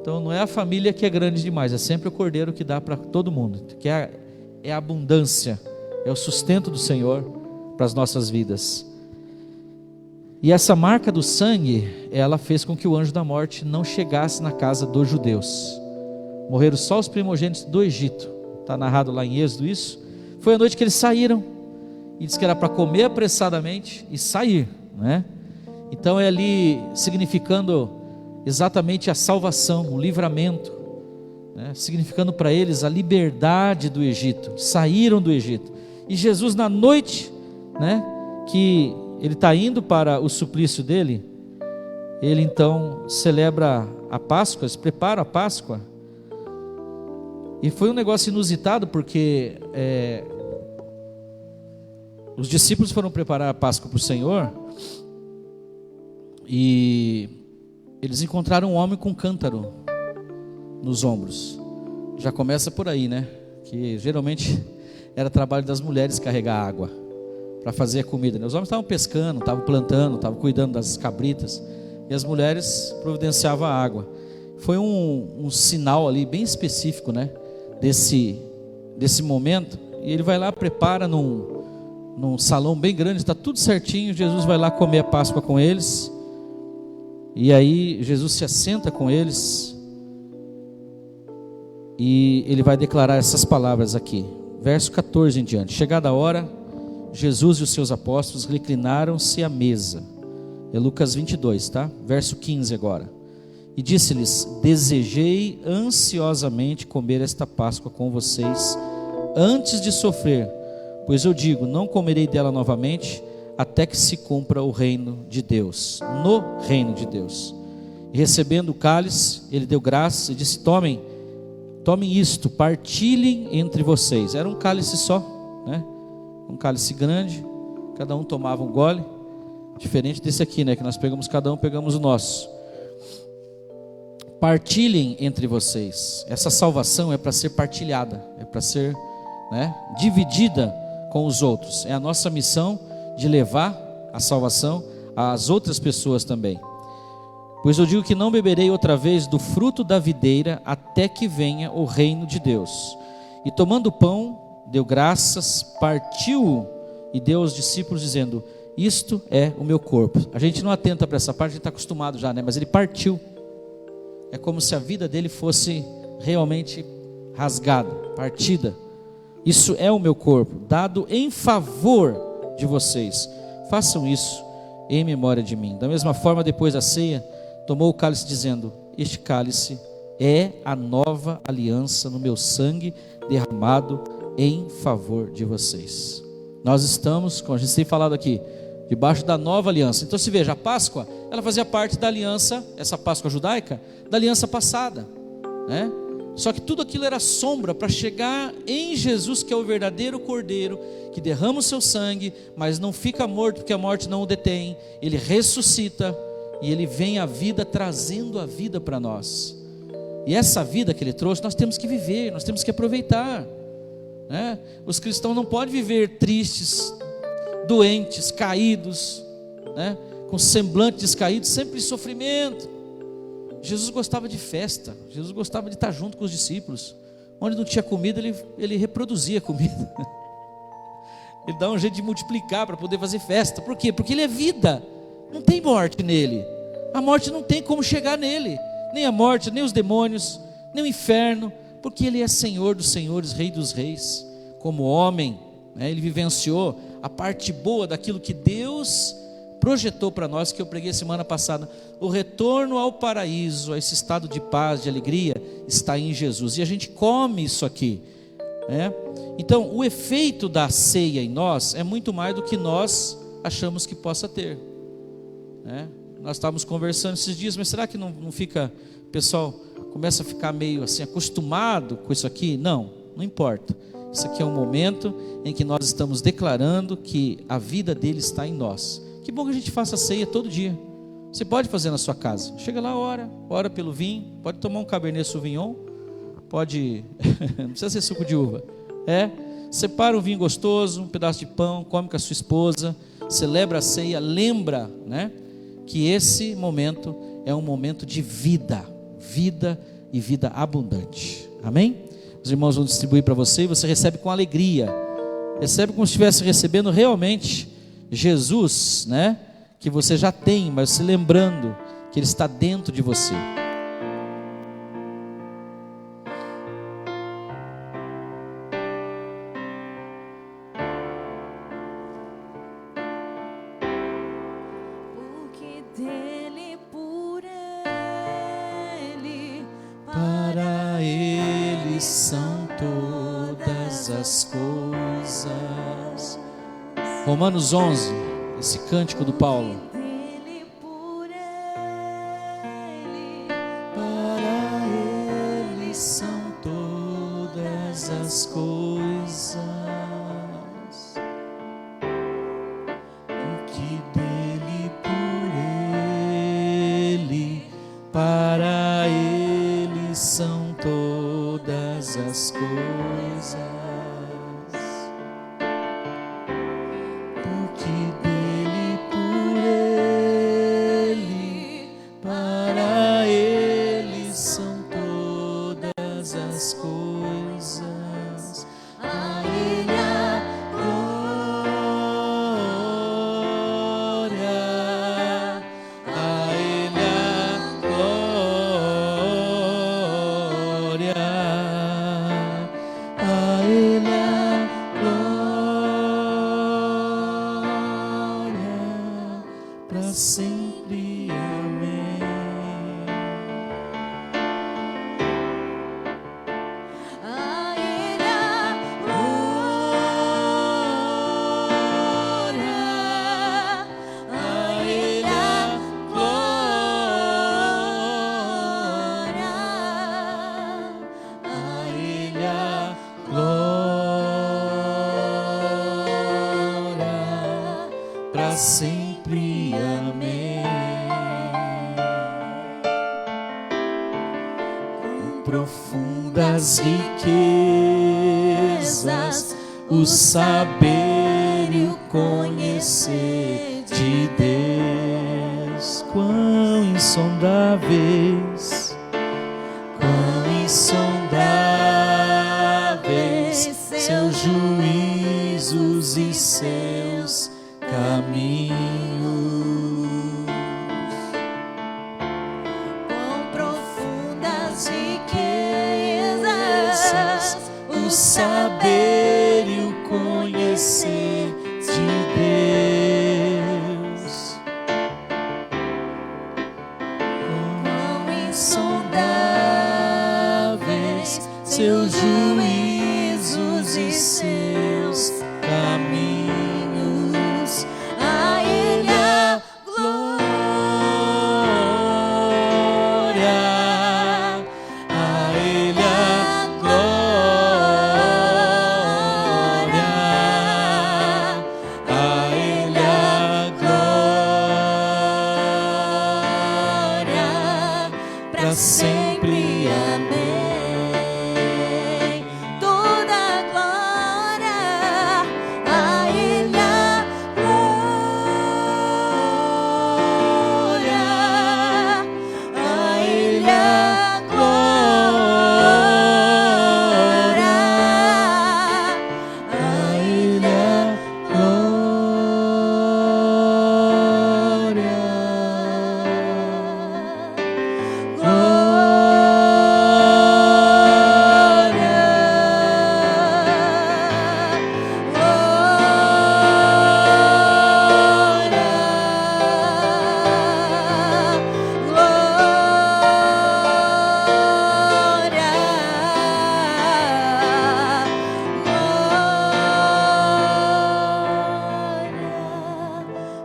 Speaker 1: Então não é a família que é grande demais, é sempre o cordeiro que dá para todo mundo, que é a abundância, é o sustento do Senhor para as nossas vidas. E essa marca do sangue, ela fez com que o anjo da morte não chegasse na casa dos judeus. Morreram só os primogênitos do Egito, está narrado lá em Êxodo isso. Foi a noite que eles saíram, e diz que era para comer apressadamente e sair, né? Então é ali significando exatamente a salvação, o livramento. né, significando para eles a liberdade do Egito. Saíram do Egito. E Jesus, na noite, né, que ele está indo para o suplício dele, ele então celebra a Páscoa, eles preparam a Páscoa. E foi um negócio inusitado, porque os discípulos foram preparar a Páscoa para o Senhor, e eles encontraram um homem com um cântaro nos ombros. Já começa por aí, né? Que geralmente era trabalho das mulheres carregar água para fazer a comida, né? Os homens estavam pescando, estavam plantando, estavam cuidando das cabritas, e as mulheres providenciavam a água. Foi um sinal ali bem específico, né? Desse momento. E ele vai lá, prepara num salão bem grande, está tudo certinho. Jesus vai lá comer a Páscoa com eles. E aí Jesus se assenta com eles, e ele vai declarar essas palavras aqui, verso 14 em diante. Chegada a hora, Jesus e os seus apóstolos reclinaram-se à mesa. É Lucas 22, tá? Verso 15 agora. E disse-lhes: desejei ansiosamente comer esta Páscoa com vocês antes de sofrer, pois eu digo, não comerei dela novamente até que se cumpra o reino de Deus, no reino de Deus. E recebendo o cálice, ele deu graças e disse: tomem isto, partilhem entre vocês. Era um cálice só, né? Um cálice grande, cada um tomava um gole, diferente desse aqui, né? Que nós pegamos, cada um pegamos o nosso. Partilhem entre vocês. Essa salvação é para ser partilhada, é para ser, né, dividida com os outros. É a nossa missão de levar a salvação às outras pessoas também. Pois eu digo que não beberei outra vez do fruto da videira até que venha o reino de Deus. E tomando o pão, deu graças, partiu-o e deu aos discípulos, dizendo: isto é o meu corpo. A gente não atenta para essa parte, a gente está acostumado já, né? Mas ele partiu. É como se a vida dele fosse realmente rasgada, partida. Isso é o meu corpo, dado em favor de vocês. Façam isso em memória de mim. Da mesma forma, depois da ceia, tomou o cálice, dizendo: este cálice é a nova aliança no meu sangue derramado em favor de vocês. Nós estamos, como a gente tem falado aqui, debaixo da nova aliança. Então se veja, a Páscoa, ela fazia parte da aliança, essa Páscoa judaica, da aliança passada, né? Só que tudo aquilo era sombra para chegar em Jesus, que é o verdadeiro Cordeiro, que derrama o seu sangue, mas não fica morto, porque a morte não o detém. Ele ressuscita e ele vem à vida, trazendo a vida para nós. E essa vida que ele trouxe, nós temos que viver, nós temos que aproveitar, né? Os cristãos não podem viver tristes, doentes, caídos, né? Com semblante descaído, sempre em sofrimento. Jesus gostava de festa, Jesus gostava de estar junto com os discípulos. Onde não tinha comida, ele reproduzia comida. Ele dá um jeito de multiplicar para poder fazer festa. Por quê? Porque ele é vida, não tem morte nele. A morte não tem como chegar nele, nem a morte, nem os demônios, nem o inferno, porque ele é Senhor dos senhores, Rei dos reis. Como homem, né, ele vivenciou a parte boa daquilo que Deus projetou para nós, que eu preguei semana passada. O retorno ao paraíso, a esse estado de paz, de alegria, está em Jesus, e a gente come isso aqui, né? Então o efeito da ceia em nós é muito mais do que nós achamos que possa ter, né? Nós estávamos conversando esses dias, mas será que não fica, o pessoal começa a ficar meio assim acostumado com isso aqui? Não importa. Isso aqui é um momento em que nós estamos declarando que a vida dele está em nós. Que bom que a gente faça ceia todo dia. Você pode fazer na sua casa. Chega lá, ora pelo vinho. Pode tomar um Cabernet Sauvignon. Pode, não precisa ser suco de uva. Separa um vinho gostoso, um pedaço de pão, come com a sua esposa, celebra a ceia, lembra, né, que esse momento é um momento de vida e vida abundante. Amém? Os irmãos vão distribuir para você e você recebe com alegria. Recebe como se estivesse recebendo realmente Jesus, né? Que você já tem, mas se lembrando que Ele está dentro de você.
Speaker 2: Porque dele, por ele,
Speaker 1: Para Ele são todas as coisas. Romanos 11, esse cântico do Paulo. Para Ele são todas as coisas. Porque dele, por Ele, para Ele são todas as coisas. Porque dele, por Ele, para Ele são todas as coisas. A Ele a glória, a Ele a glória, a Ele a glória, para sempre. Amém.
Speaker 2: A Ele a glória, a Ele a glória,
Speaker 1: A Ele a glória, para sempre. Amém. Com profundas riquezas, o saber e o conhecer de Deus. Quão insondáveis, quão insondáveis seus juízos e seus caminhos.
Speaker 2: com profundas riquezas,
Speaker 1: O saber e o conhecer de Deus.
Speaker 2: quão
Speaker 1: Insondáveis seus juízos e seus caminhos.
Speaker 2: a Ele a
Speaker 1: Glória, a Ele a glória, a Ele a glória, para sempre. Amém.
Speaker 2: toda a glória, a Ele a glória, a Ele a glória,
Speaker 1: A Ele a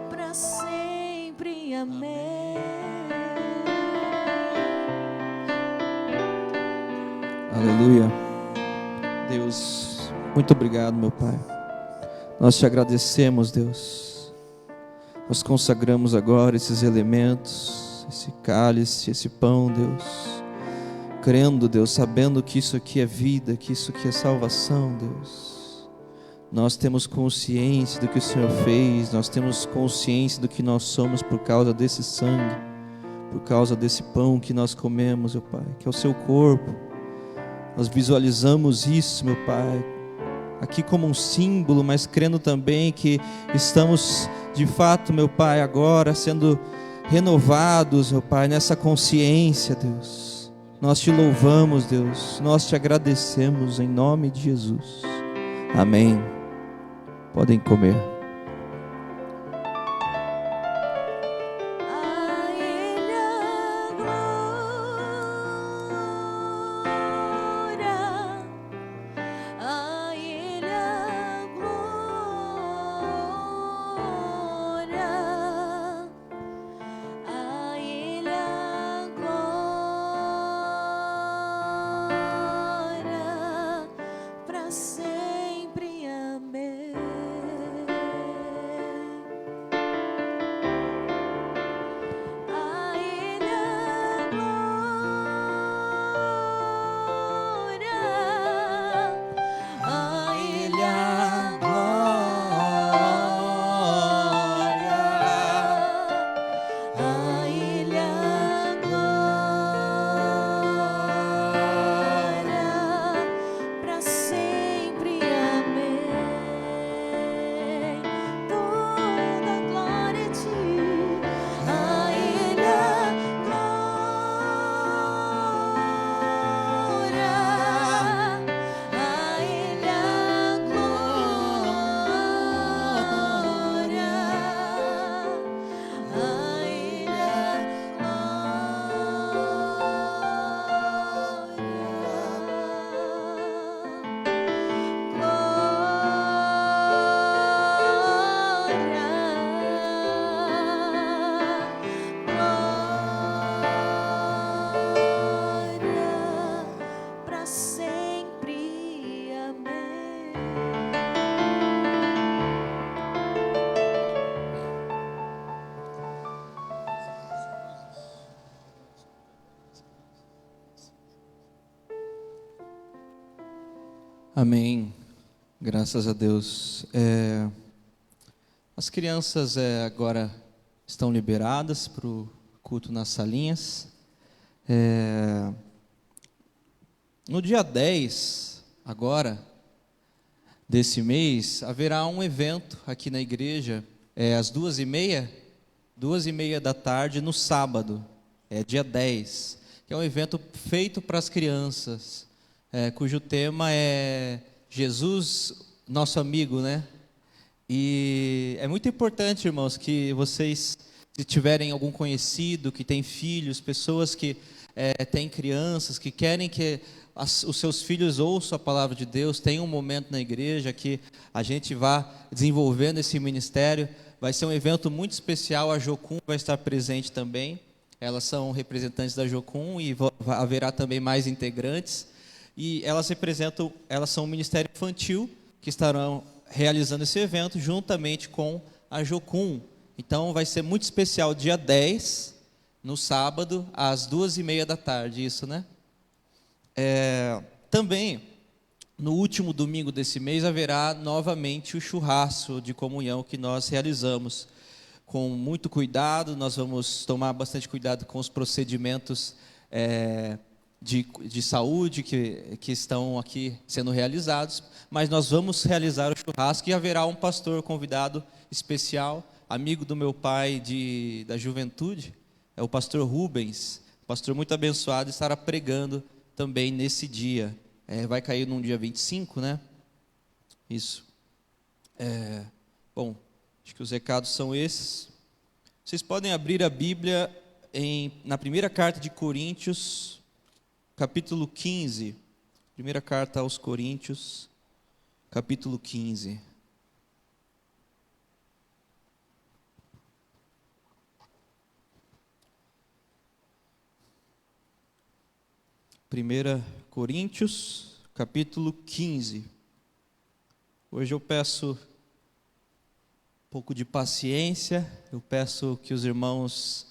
Speaker 2: para sempre. Amém.
Speaker 3: Aleluia. Deus, muito obrigado, meu Pai. Nós te agradecemos, Deus. Nós consagramos agora esses elementos, esse cálice, esse pão, Deus. Crendo, Deus, sabendo que isso aqui é vida, que isso aqui é salvação, Deus. Nós temos consciência do que o Senhor fez, nós temos consciência do que nós somos por causa desse sangue, por causa desse pão que nós comemos, meu Pai, que é o seu corpo. Nós visualizamos isso, meu Pai, aqui como um símbolo, mas crendo também que estamos de fato, meu Pai, agora sendo renovados, meu Pai, nessa consciência, Deus. Nós te louvamos, Deus, nós te agradecemos em nome de Jesus. Amém. Podem comer.
Speaker 2: A Ele a glória,
Speaker 3: Amém. Graças a Deus. As crianças agora estão liberadas para o culto nas salinhas. No dia 10, agora, desse mês, haverá um evento aqui na igreja, às 2h30 da tarde, no sábado, dia 10, que é um evento feito para as crianças, cujo tema é Jesus, nosso amigo, né? E é muito importante, irmãos, que vocês, se tiverem algum conhecido que tem filhos, pessoas que têm crianças, que querem que os seus filhos ouçam a palavra de Deus, tenham um momento na igreja que a gente vá desenvolvendo esse ministério. Vai ser um evento muito especial, a Jocum vai estar presente também. Elas são representantes da Jocum e haverá também mais integrantes. E elas são um ministério infantil que estarão realizando esse evento juntamente com a Jocum. Então vai ser muito especial, dia 10, no sábado, às 2h30 da tarde, isso, né? Também, no último domingo desse mês, haverá novamente o churrasco de comunhão que nós realizamos. Com muito cuidado, nós vamos tomar bastante cuidado com os procedimentos de saúde que estão aqui sendo realizados, mas nós vamos realizar o churrasco e haverá um pastor convidado especial, amigo do meu pai da juventude, é o pastor Rubens, pastor muito abençoado, estará pregando também nesse dia. Vai cair num dia 25, né? Isso. Bom, acho que os recados são esses. Vocês podem abrir a Bíblia na primeira carta de Coríntios, capítulo 15. Primeira carta aos Coríntios, capítulo 15. Primeira Coríntios, capítulo 15. Hoje eu peço um pouco de paciência, eu peço que os irmãos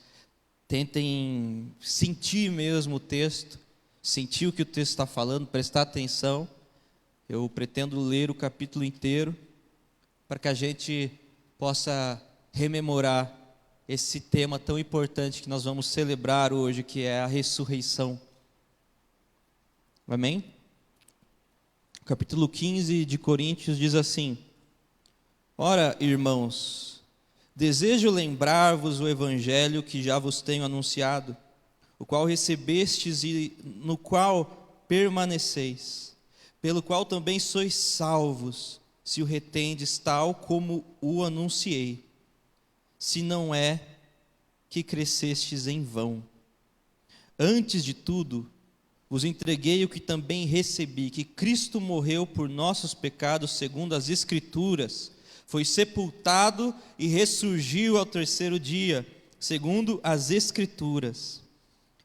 Speaker 3: tentem sentir mesmo o texto, sentir o que o texto está falando, prestar atenção. Eu pretendo ler o capítulo inteiro, para que a gente possa rememorar esse tema tão importante que nós vamos celebrar hoje, que é a ressurreição. Amém? Capítulo 15 de Coríntios diz assim: Ora, irmãos, desejo lembrar-vos o evangelho que já vos tenho anunciado, o qual recebestes e no qual permaneceis, pelo qual também sois salvos, se o retendes tal como o anunciei, se não é que crescestes em vão. Antes de tudo, vos entreguei o que também recebi, que Cristo morreu por nossos pecados segundo as Escrituras, foi sepultado e ressurgiu ao terceiro dia, segundo as Escrituras.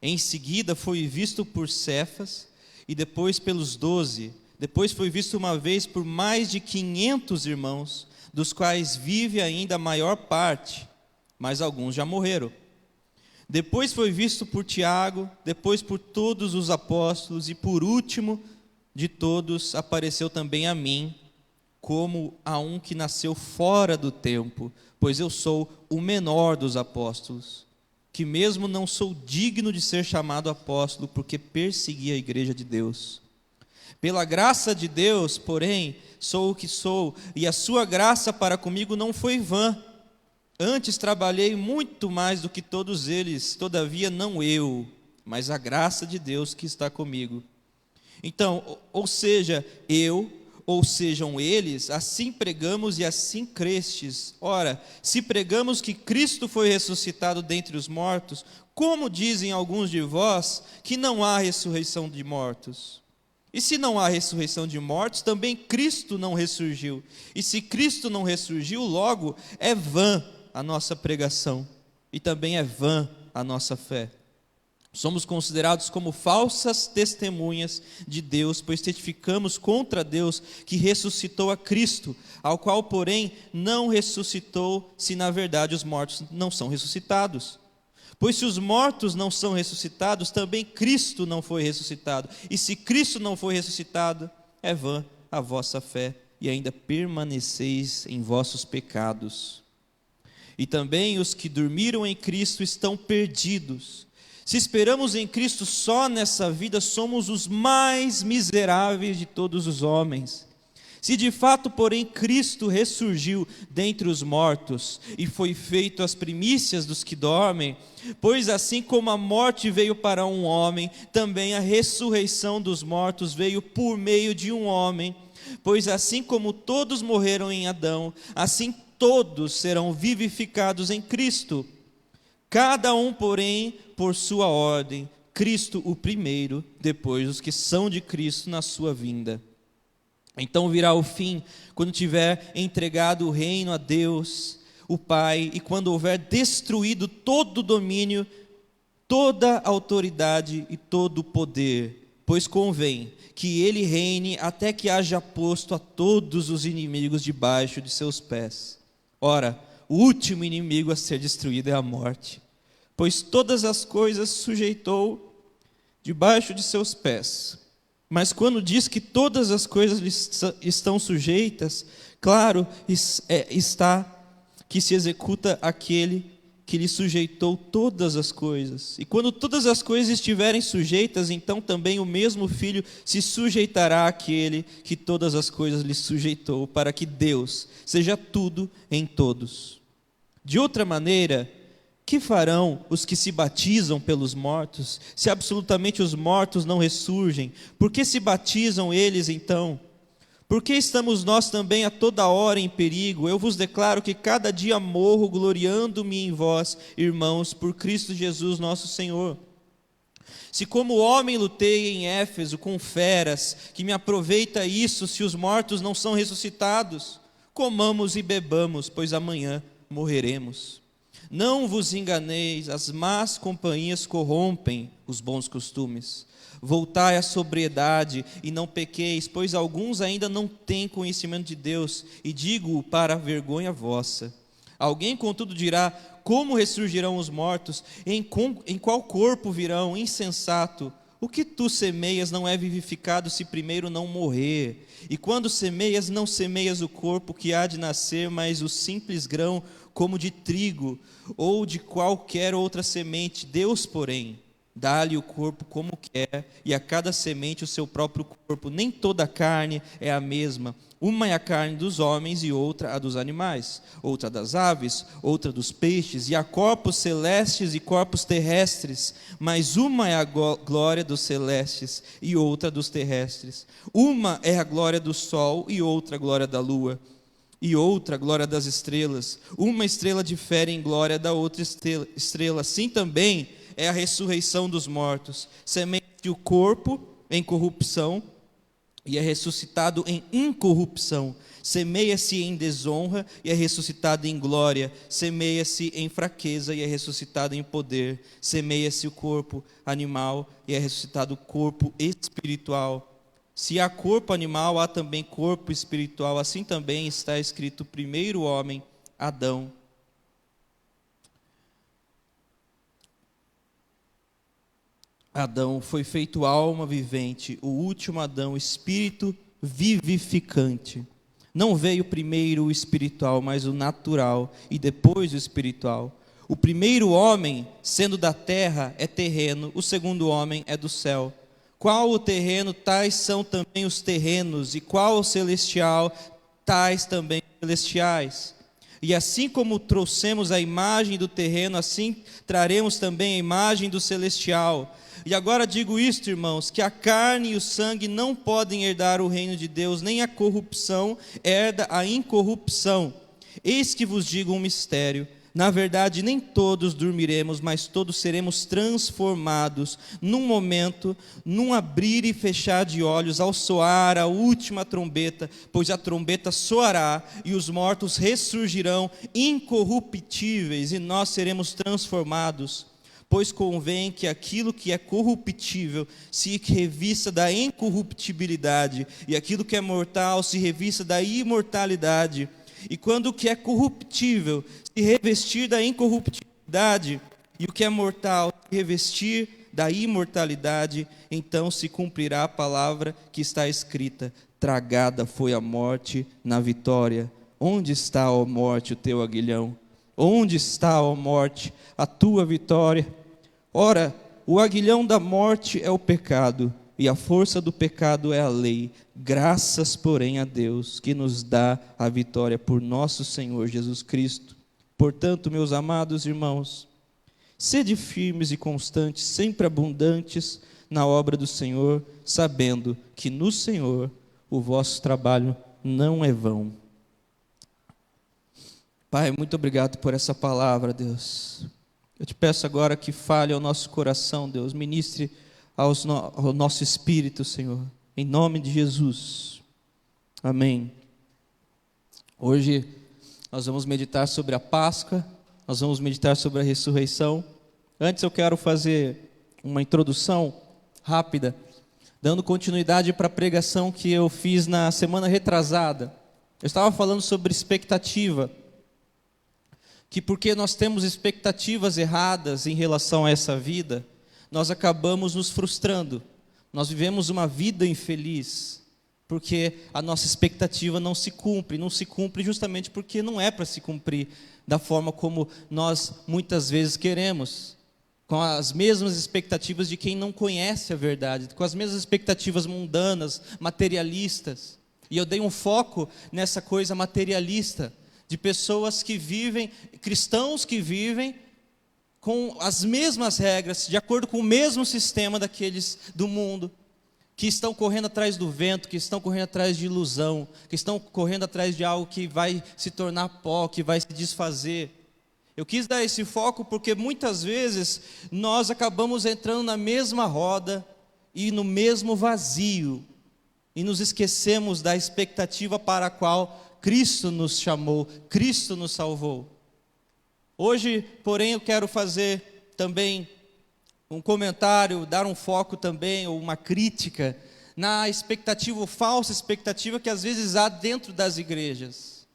Speaker 3: Em seguida foi visto por Cefas e depois pelos 12. Depois foi visto uma vez por mais de 500 irmãos, dos quais vive ainda a maior parte, mas alguns já morreram. Depois foi visto por Tiago, depois por todos os apóstolos, e por último de todos apareceu também a mim, como a um que nasceu fora do tempo, pois eu sou o menor dos apóstolos, que mesmo não sou digno de ser chamado apóstolo, porque persegui a igreja de Deus. Pela graça de Deus, porém, sou o que sou, e a sua graça para comigo não foi vã. Antes trabalhei muito mais do que todos eles, todavia não eu, mas a graça de Deus que está comigo. Então, ou seja, eu, ou sejam eles, assim pregamos e assim crestes. Ora, se pregamos que Cristo foi ressuscitado dentre os mortos, como dizem alguns de vós que não há ressurreição de mortos? E se não há ressurreição de mortos, também Cristo não ressurgiu. E se Cristo não ressurgiu, logo é vã a nossa pregação, e também é vã a nossa fé. Somos considerados como falsas testemunhas de Deus, pois testificamos contra Deus que ressuscitou a Cristo, ao qual, porém, não ressuscitou, se na verdade os mortos não são ressuscitados. Pois se os mortos não são ressuscitados, também Cristo não foi ressuscitado. E se Cristo não foi ressuscitado, é vã a vossa fé e ainda permaneceis em vossos pecados. E também os que dormiram em Cristo estão perdidos. Se esperamos em Cristo só nessa vida, somos os mais miseráveis de todos os homens. Se de fato, porém, Cristo ressurgiu dentre os mortos e foi feito as primícias dos que dormem, pois assim como a morte veio para um homem, também a ressurreição dos mortos veio por meio de um homem. Pois assim como todos morreram em Adão, assim todos serão vivificados em Cristo. Cada um, porém, por sua ordem, Cristo o primeiro, depois os que são de Cristo na sua vinda. Então virá o fim, quando tiver entregado o reino a Deus, o Pai, e quando houver destruído todo o domínio, toda a autoridade e todo o poder, pois convém que ele reine até que haja posto a todos os inimigos debaixo de seus pés. Ora, o último inimigo a ser destruído é a morte, pois todas as coisas sujeitou debaixo de seus pés. Mas quando diz que todas as coisas estão sujeitas, claro está que se executa aquele que lhe sujeitou todas as coisas. E quando todas as coisas estiverem sujeitas, então também o mesmo Filho se sujeitará àquele que todas as coisas lhe sujeitou, para que Deus seja tudo em todos. De outra maneira, que farão os que se batizam pelos mortos, se absolutamente os mortos não ressurgem? Por que se batizam eles então? Por que estamos nós também a toda hora em perigo? Eu vos declaro que cada dia morro gloriando-me em vós, irmãos, por Cristo Jesus nosso Senhor. Se como homem lutei em Éfeso com feras, que me aproveita isso se os mortos não são ressuscitados? Comamos e bebamos, pois amanhã morreremos. Não vos enganeis, as más companhias corrompem os bons costumes. Voltai à sobriedade e não pequeis, pois alguns ainda não têm conhecimento de Deus, e digo-o para a vergonha vossa. Alguém, contudo, dirá: como ressurgirão os mortos? Em qual corpo virão? Insensato! O que tu semeias não é vivificado se primeiro não morrer. E quando semeias, não semeias o corpo que há de nascer, mas o simples grão, como de trigo, ou de qualquer outra semente. Deus, porém, dá-lhe o corpo como quer, e a cada semente o seu próprio corpo. Nem toda a carne é a mesma. Uma é a carne dos homens e outra a dos animais, outra das aves, outra dos peixes, e há corpos celestes e corpos terrestres, mas uma é a glória dos celestes e outra dos terrestres. Uma é a glória do sol e outra a glória da lua, e outra a glória das estrelas. Uma estrela difere em glória da outra estrela. Assim também é a ressurreição dos mortos. Semeia-se o corpo em corrupção e é ressuscitado em incorrupção. Semeia-se em desonra e é ressuscitado em glória. Semeia-se em fraqueza e é ressuscitado em poder. Semeia-se o corpo animal e é ressuscitado o corpo espiritual. Se há corpo animal, há também corpo espiritual. Assim também está escrito: o primeiro homem, Adão. Adão foi feito alma vivente, o último Adão, espírito vivificante. Não veio primeiro o espiritual, mas o natural, e depois o espiritual. O primeiro homem, sendo da terra, é terreno, o segundo homem é do céu. Qual o terreno, tais são também os terrenos, e qual o celestial, tais também os celestiais. E assim como trouxemos a imagem do terreno, assim traremos também a imagem do celestial. E agora digo isto, irmãos, que a carne e o sangue não podem herdar o reino de Deus, nem a corrupção herda a incorrupção. Eis que vos digo um mistério: na verdade, nem todos dormiremos, mas todos seremos transformados num momento, num abrir e fechar de olhos, ao soar a última trombeta, pois a trombeta soará e os mortos ressurgirão incorruptíveis e nós seremos transformados. Pois convém que aquilo que é corruptível se revista da incorruptibilidade, e aquilo que é mortal se revista da imortalidade. E quando o que é corruptível se revestir da incorruptibilidade, e o que é mortal se revestir da imortalidade, então se cumprirá a palavra que está escrita: tragada foi a morte na vitória. Onde está, ó morte, o teu aguilhão? Onde está, ó morte, a tua vitória? Ora, o aguilhão da morte é o pecado, e a força do pecado é a lei. Graças, porém, a Deus, que nos dá a vitória por nosso Senhor Jesus Cristo. Portanto, meus amados irmãos, sede firmes e constantes, sempre abundantes na obra do Senhor, sabendo que no Senhor o vosso trabalho não é vão. Pai, muito obrigado por essa palavra, Deus. Eu te peço agora que fale ao nosso coração, Deus, ministre ao nosso espírito, Senhor, em nome de Jesus. Amém. Hoje nós vamos meditar sobre a Páscoa, nós vamos meditar sobre a ressurreição. Antes eu quero fazer uma introdução rápida, dando continuidade para a pregação que eu fiz na semana retrasada. Eu estava falando sobre expectativa, que porque nós temos expectativas erradas em relação a essa vida, nós acabamos nos frustrando. Nós vivemos uma vida infeliz, porque a nossa expectativa não se cumpre justamente porque não é para se cumprir da forma como nós muitas vezes queremos, com as mesmas expectativas de quem não conhece a verdade, com as mesmas expectativas mundanas, materialistas. E eu dei um foco nessa coisa materialista, de pessoas que vivem, cristãos que vivem com as mesmas regras, de acordo com o mesmo sistema daqueles do mundo, que estão correndo atrás do vento, que estão correndo atrás de ilusão, que estão correndo atrás de algo que vai se tornar pó, que vai se desfazer. Eu quis dar esse foco porque muitas vezes nós acabamos entrando na mesma roda e no mesmo vazio, e nos esquecemos da expectativa para a qual Cristo nos chamou, Cristo nos salvou. Hoje, porém, eu quero fazer também um comentário, dar um foco também, ou uma crítica, na expectativa, ou falsa expectativa que às vezes há dentro das igrejas.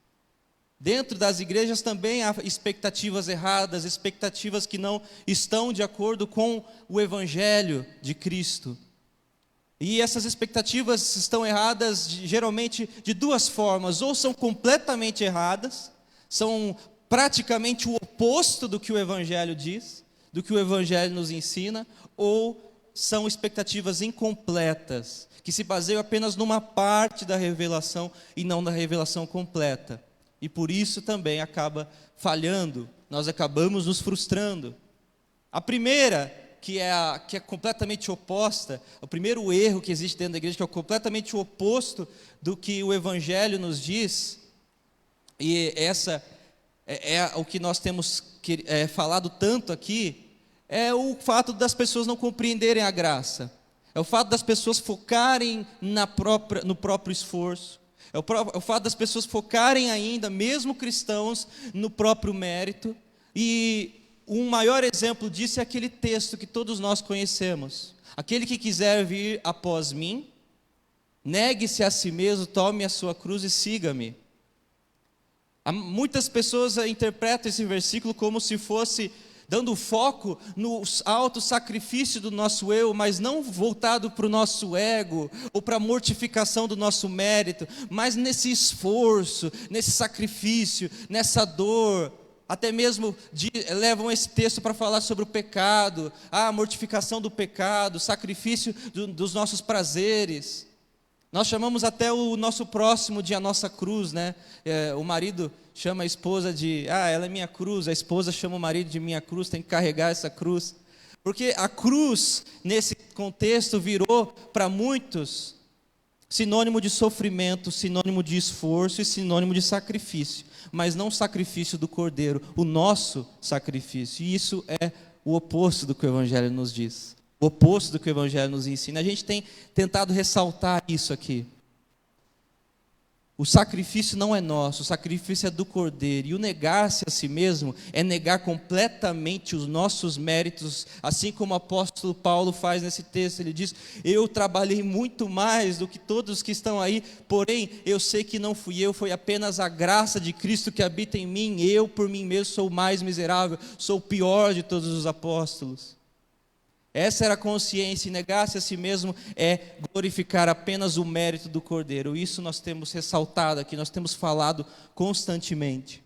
Speaker 3: Dentro das igrejas também há expectativas erradas, expectativas que não estão de acordo com o Evangelho de Cristo. E essas expectativas estão erradas geralmente de duas formas: ou são completamente erradas, são praticamente o oposto do que o Evangelho diz, do que o Evangelho nos ensina, ou são expectativas incompletas, que se baseiam apenas numa parte da revelação e não na revelação completa. E por isso também acaba falhando, nós acabamos nos frustrando. A primeira, que é completamente oposta, o primeiro erro que existe dentro da igreja, que é completamente o oposto do que o Evangelho nos diz, e essa é o que nós temos falado tanto aqui, é o fato das pessoas não compreenderem a graça, é o fato das pessoas focarem no próprio esforço, é o fato das pessoas focarem ainda, mesmo cristãos, no próprio mérito. E um maior exemplo disso é aquele texto que todos nós conhecemos: aquele que quiser vir após mim, negue-se a si mesmo, tome a sua cruz e siga-me. Muitas pessoas interpretam esse versículo como se fosse dando foco no alto sacrifício do nosso eu, mas não voltado para o nosso ego, ou para a mortificação do nosso mérito, mas nesse esforço, nesse sacrifício, nessa dor. Até mesmo levam esse texto para falar sobre o pecado, a mortificação do pecado, o sacrifício dos nossos prazeres. Nós chamamos até o nosso próximo de a nossa cruz, né? O marido chama a esposa de, ela é minha cruz, a esposa chama o marido de minha cruz, tem que carregar essa cruz. Porque a cruz, nesse contexto, virou para muitos sinônimo de sofrimento, sinônimo de esforço e sinônimo de sacrifício. Mas não o sacrifício do Cordeiro, o nosso sacrifício. E isso é o oposto do que o Evangelho nos diz. O oposto do que o Evangelho nos ensina. A gente tem tentado ressaltar isso aqui. O sacrifício não é nosso, o sacrifício é do Cordeiro. E o negar-se a si mesmo é negar completamente os nossos méritos, assim como o apóstolo Paulo faz nesse texto. Ele diz: eu trabalhei muito mais do que todos que estão aí, porém eu sei que não fui eu, foi apenas a graça de Cristo que habita em mim. Eu por mim mesmo sou o mais miserável, sou o pior de todos os apóstolos. Essa era a consciência, e negar-se a si mesmo é glorificar apenas o mérito do Cordeiro. Isso nós temos ressaltado aqui, nós temos falado constantemente.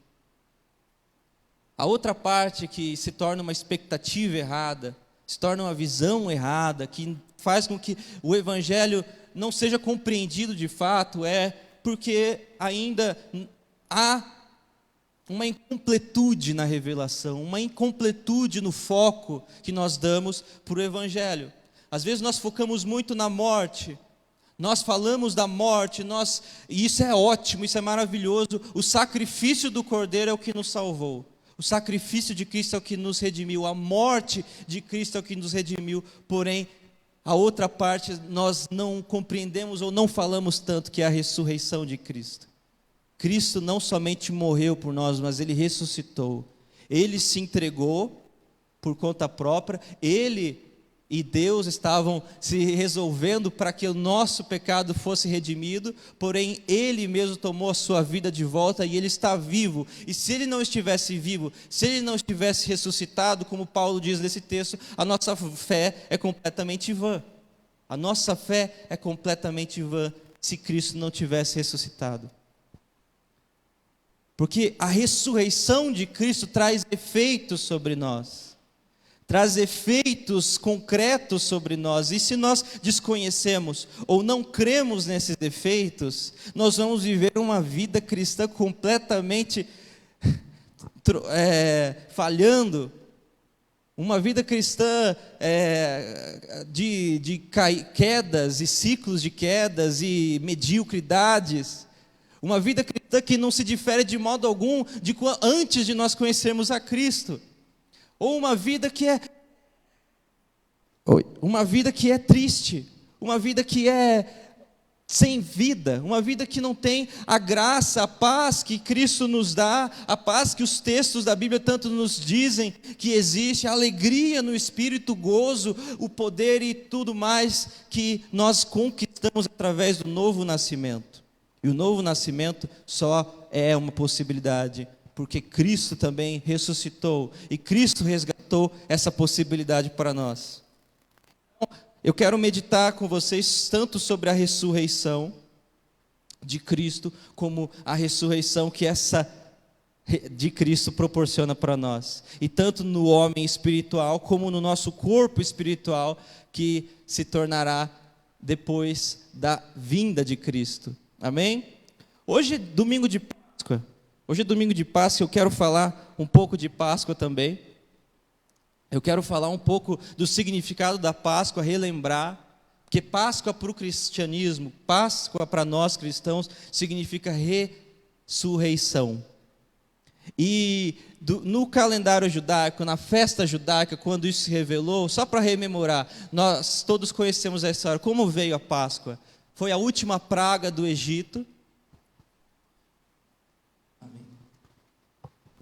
Speaker 3: A outra parte que se torna uma expectativa errada, se torna uma visão errada, que faz com que o Evangelho não seja compreendido de fato, é porque ainda há uma incompletude na revelação, uma incompletude no foco que nós damos para o Evangelho. Às vezes nós focamos muito na morte, nós falamos da morte, e isso é ótimo, isso é maravilhoso. O sacrifício do Cordeiro é o que nos salvou, o sacrifício de Cristo é o que nos redimiu, a morte de Cristo é o que nos redimiu. Porém, a outra parte nós não compreendemos ou não falamos tanto, que é a ressurreição de Cristo. Cristo não somente morreu por nós, mas Ele ressuscitou. Ele se entregou por conta própria. Ele e Deus estavam se resolvendo para que o nosso pecado fosse redimido. Porém, Ele mesmo tomou a sua vida de volta e Ele está vivo. E se Ele não estivesse vivo, se Ele não estivesse ressuscitado, como Paulo diz nesse texto, a nossa fé é completamente vã. A nossa fé é completamente vã se Cristo não tivesse ressuscitado. Porque a ressurreição de Cristo traz efeitos sobre nós, traz efeitos concretos sobre nós, e se nós desconhecemos ou não cremos nesses efeitos, nós vamos viver uma vida cristã completamente falhando, uma vida cristã de quedas e ciclos de quedas e mediocridades. Uma vida cristã que não se difere de modo algum de antes de nós conhecermos a Cristo. Ou uma vida que é triste, uma vida que é sem vida, uma vida que não tem a graça, a paz que Cristo nos dá, a paz que os textos da Bíblia tanto nos dizem que existe, a alegria no Espírito, o gozo, o poder e tudo mais que nós conquistamos através do novo nascimento. E o novo nascimento só é uma possibilidade, porque Cristo também ressuscitou, e Cristo resgatou essa possibilidade para nós. Eu quero meditar com vocês tanto sobre a ressurreição de Cristo, como a ressurreição que essa de Cristo proporciona para nós. E tanto no homem espiritual, como no nosso corpo espiritual, que se tornará depois da vinda de Cristo. Amém? Hoje é domingo de Páscoa. Eu quero falar um pouco de Páscoa também. Eu quero falar um pouco do significado da Páscoa, relembrar, porque Páscoa para o cristianismo, Páscoa para nós cristãos, significa ressurreição. E no calendário judaico, na festa judaica, quando isso se revelou, só para rememorar, nós todos conhecemos a história, como veio a Páscoa. Foi a última praga do Egito. Amém.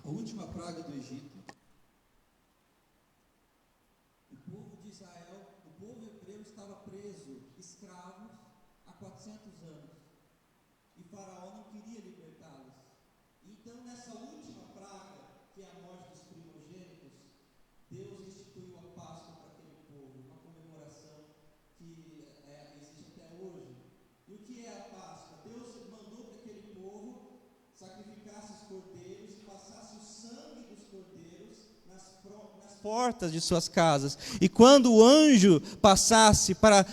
Speaker 3: A última praga do Egito. O povo de Israel, o povo hebreu estava preso, escravo, há 400 anos. E Faraó não queria libertá-los. Então, nessa última praga, que é a morte dos primogênitos, Deus instituiu a Páscoa para aquele povo, uma comemoração que existe até hoje. E o que é a Páscoa? Deus mandou que aquele povo sacrificasse os cordeiros e passasse o sangue dos cordeiros nas portas de suas casas. E quando o anjo passasse para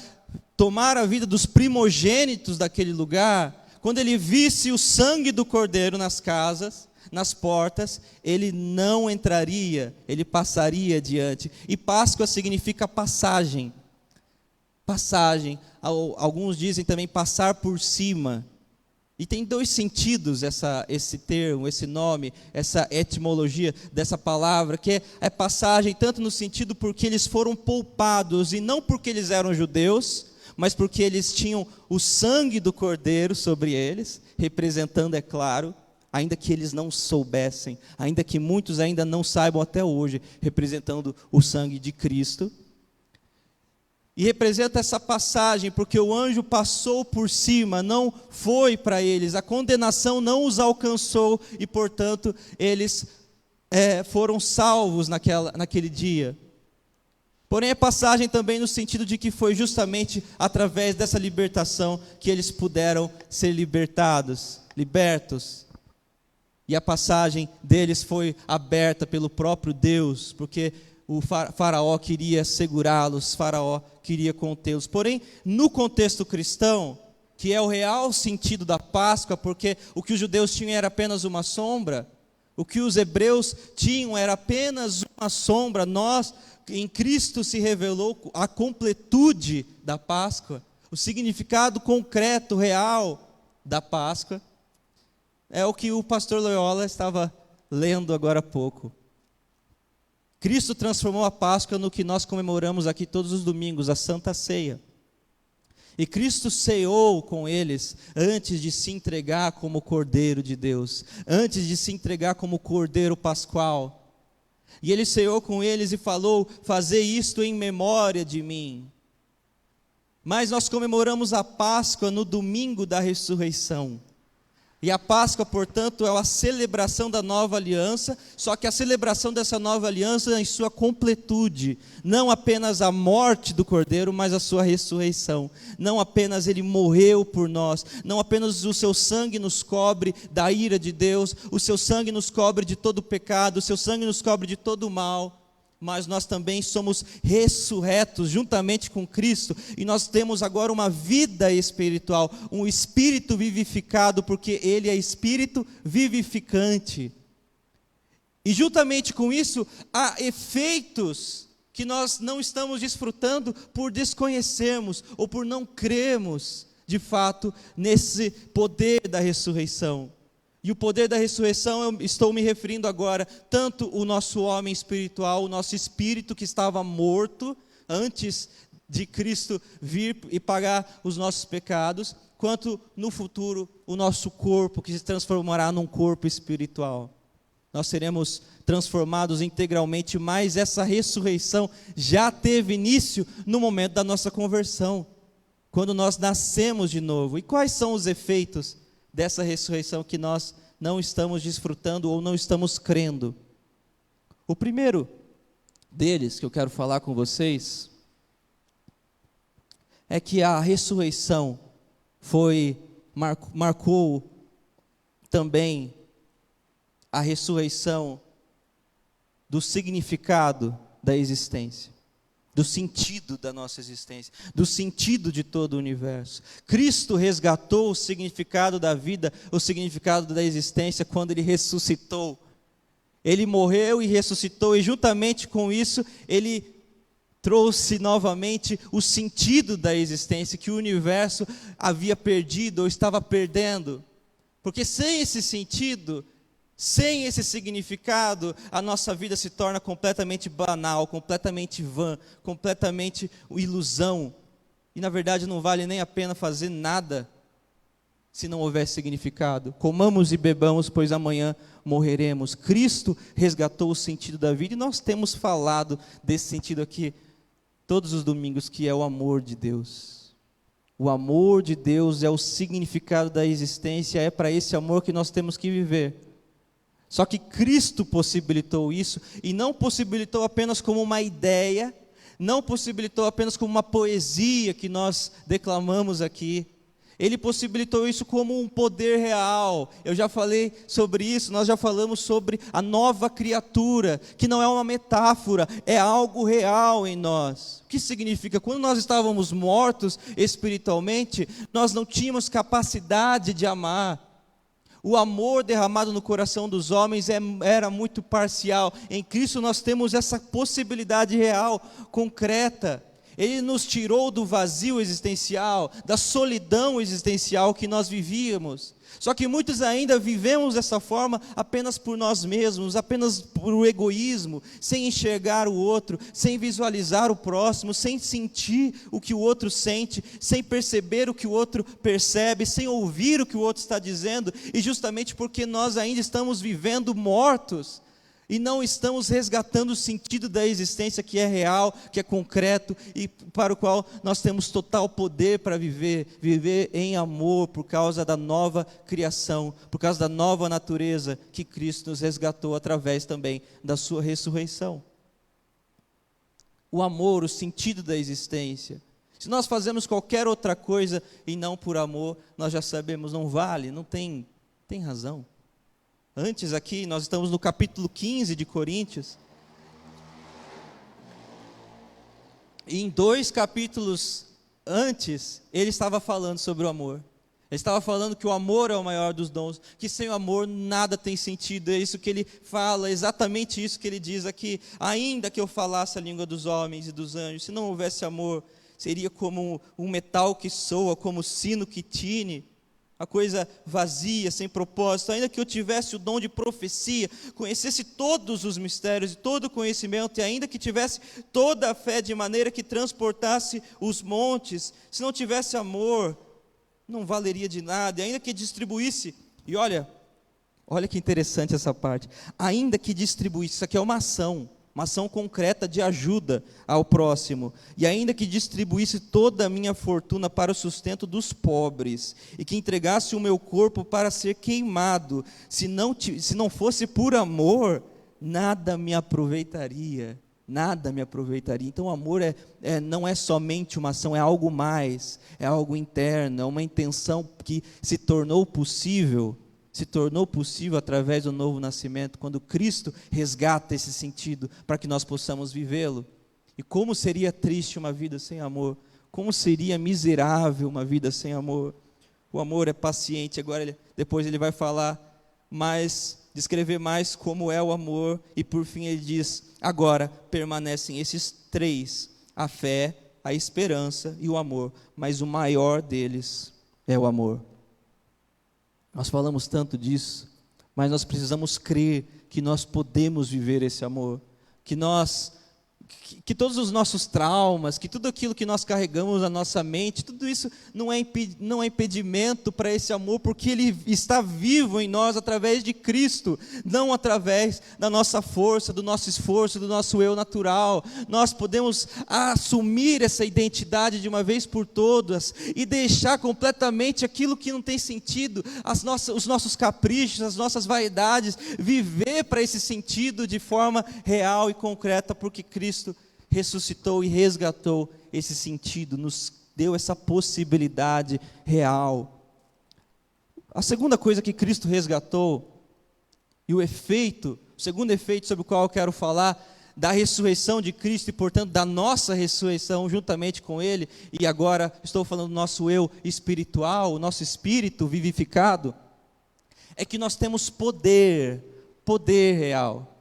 Speaker 3: tomar a vida dos primogênitos daquele lugar, quando ele visse o sangue do cordeiro nas casas, nas portas, ele não entraria, ele passaria adiante. E Páscoa significa passagem. Passagem, alguns dizem também passar por cima. E tem dois sentidos esse termo, esse nome, essa etimologia dessa palavra, que é passagem tanto no sentido porque eles foram poupados, e não porque eles eram judeus, mas porque eles tinham o sangue do Cordeiro sobre eles, representando, é claro, ainda que eles não soubessem, ainda que muitos ainda não saibam até hoje, representando o sangue de Cristo. E representa essa passagem, porque o anjo passou por cima, não foi para eles, a condenação não os alcançou, e portanto eles foram salvos naquele dia. Porém, é passagem também no sentido de que foi justamente através dessa libertação que eles puderam ser libertos. E a passagem deles foi aberta pelo próprio Deus, porque o faraó queria segurá-los, faraó queria contê-los. Porém, no contexto cristão, que é o real sentido da Páscoa, porque o que os judeus tinham era apenas uma sombra, o que os hebreus tinham era apenas uma sombra, em Cristo se revelou a completude da Páscoa, o significado concreto, real da Páscoa. É o que o pastor Loyola estava lendo agora há pouco. Cristo transformou a Páscoa no que nós comemoramos aqui todos os domingos, a Santa Ceia. E Cristo ceou com eles antes de se entregar como Cordeiro de Deus, antes de se entregar como Cordeiro Pascual. E Ele ceou com eles e falou: fazei isto em memória de mim. Mas nós comemoramos a Páscoa no domingo da ressurreição. E a Páscoa, portanto, é a celebração da nova aliança, só que a celebração dessa nova aliança em sua completude, não apenas a morte do Cordeiro, mas a sua ressurreição. Não apenas ele morreu por nós, não apenas o seu sangue nos cobre da ira de Deus, o seu sangue nos cobre de todo pecado, o seu sangue nos cobre de todo o mal, mas nós também somos ressurretos juntamente com Cristo, e nós temos agora uma vida espiritual, um espírito vivificado, porque Ele é espírito vivificante. E juntamente com isso, há efeitos que nós não estamos desfrutando por desconhecermos, ou por não crermos, de fato, nesse poder da ressurreição. E o poder da ressurreição, eu estou me referindo agora, tanto o nosso homem espiritual, o nosso espírito que estava morto, antes de Cristo vir e pagar os nossos pecados, quanto no futuro, o nosso corpo, que se transformará num corpo espiritual. Nós seremos transformados integralmente, mas essa ressurreição já teve início no momento da nossa conversão, quando nós nascemos de novo. E quais são os efeitos dessa ressurreição que nós não estamos desfrutando ou não estamos crendo? O primeiro deles que eu quero falar com vocês é que a ressurreição marcou também a ressurreição do significado da existência, do sentido da nossa existência, do sentido de todo o universo. Cristo resgatou o significado da vida, o significado da existência, quando Ele ressuscitou. Ele morreu e ressuscitou, e juntamente com isso, Ele trouxe novamente o sentido da existência, que o universo havia perdido ou estava perdendo. Porque sem esse sentido, sem esse significado, a nossa vida se torna completamente banal, completamente vã, completamente ilusão. E na verdade não vale nem a pena fazer nada se não houver significado. Comamos e bebamos, pois amanhã morreremos. Cristo resgatou o sentido da vida, e nós temos falado desse sentido aqui todos os domingos, que é o amor de Deus. O amor de Deus é o significado da existência, é para esse amor que nós temos que viver. Só que Cristo possibilitou isso, e não possibilitou apenas como uma ideia, não possibilitou apenas como uma poesia que nós declamamos aqui. Ele possibilitou isso como um poder real. Eu já falei sobre isso, nós já falamos sobre a nova criatura, que não é uma metáfora, é algo real em nós. O que significa? Quando nós estávamos mortos espiritualmente, nós não tínhamos capacidade de amar. O amor derramado no coração dos homens era muito parcial. Em Cristo nós temos essa possibilidade real, concreta. Ele nos tirou do vazio existencial, da solidão existencial que nós vivíamos. Só que muitos ainda vivemos dessa forma apenas por nós mesmos, apenas por o egoísmo, sem enxergar o outro, sem visualizar o próximo, sem sentir o que o outro sente, sem perceber o que o outro percebe, sem ouvir o que o outro está dizendo, e justamente porque nós ainda estamos vivendo mortos, e não estamos resgatando o sentido da existência, que é real, que é concreto, e para o qual nós temos total poder para viver em amor, por causa da nova criação, por causa da nova natureza que Cristo nos resgatou através também da sua ressurreição. o amor, o sentido da existência. Se nós fazemos qualquer outra coisa e não por amor, nós já sabemos, não vale, não tem razão. Antes aqui, nós estamos no capítulo 15 de Coríntios, e em 2 capítulos antes, ele estava falando sobre o amor. Ele estava falando que o amor é o maior dos dons, que sem o amor nada tem sentido. É isso que ele fala, exatamente isso que ele diz aqui. Ainda que eu falasse a língua dos homens e dos anjos, se não houvesse amor, seria como um metal que soa, como sino que tine, a coisa vazia, sem propósito. Ainda que eu tivesse o dom de profecia, conhecesse todos os mistérios e todo o conhecimento, e ainda que tivesse toda a fé de maneira que transportasse os montes, se não tivesse amor, não valeria de nada. E ainda que distribuísse, e olha que interessante essa parte, ainda que distribuísse, isso aqui é uma ação concreta de ajuda ao próximo, e ainda que distribuísse toda a minha fortuna para o sustento dos pobres, e que entregasse o meu corpo para ser queimado, se não fosse por amor, nada me aproveitaria. Nada me aproveitaria. Então o amor não é somente uma ação, é algo mais, é algo interno, é uma intenção que se tornou possível através do novo nascimento, quando Cristo resgata esse sentido para que nós possamos vivê-lo. E como seria triste uma vida sem amor, como seria miserável uma vida sem amor. O amor é paciente. Agora depois ele vai falar descrever mais como é o amor, e por fim ele diz: agora permanecem esses 3, a fé, a esperança e o amor, mas o maior deles é o amor. Nós falamos tanto disso, mas nós precisamos crer que nós podemos viver esse amor, que todos os nossos traumas, que tudo aquilo que nós carregamos na nossa mente, tudo isso não é impedimento para esse amor, porque ele está vivo em nós através de Cristo, não através da nossa força, do nosso esforço, do nosso eu natural. Nós podemos assumir essa identidade de uma vez por todas e deixar completamente aquilo que não tem sentido, os nossos caprichos, as nossas vaidades, viver para esse sentido de forma real e concreta, porque Cristo ressuscitou e resgatou esse sentido, nos deu essa possibilidade real. A segunda coisa que Cristo resgatou, e o segundo efeito sobre o qual eu quero falar, da ressurreição de Cristo e, portanto, da nossa ressurreição juntamente com Ele, e agora estou falando do nosso eu espiritual, o nosso espírito vivificado, é que nós temos poder real.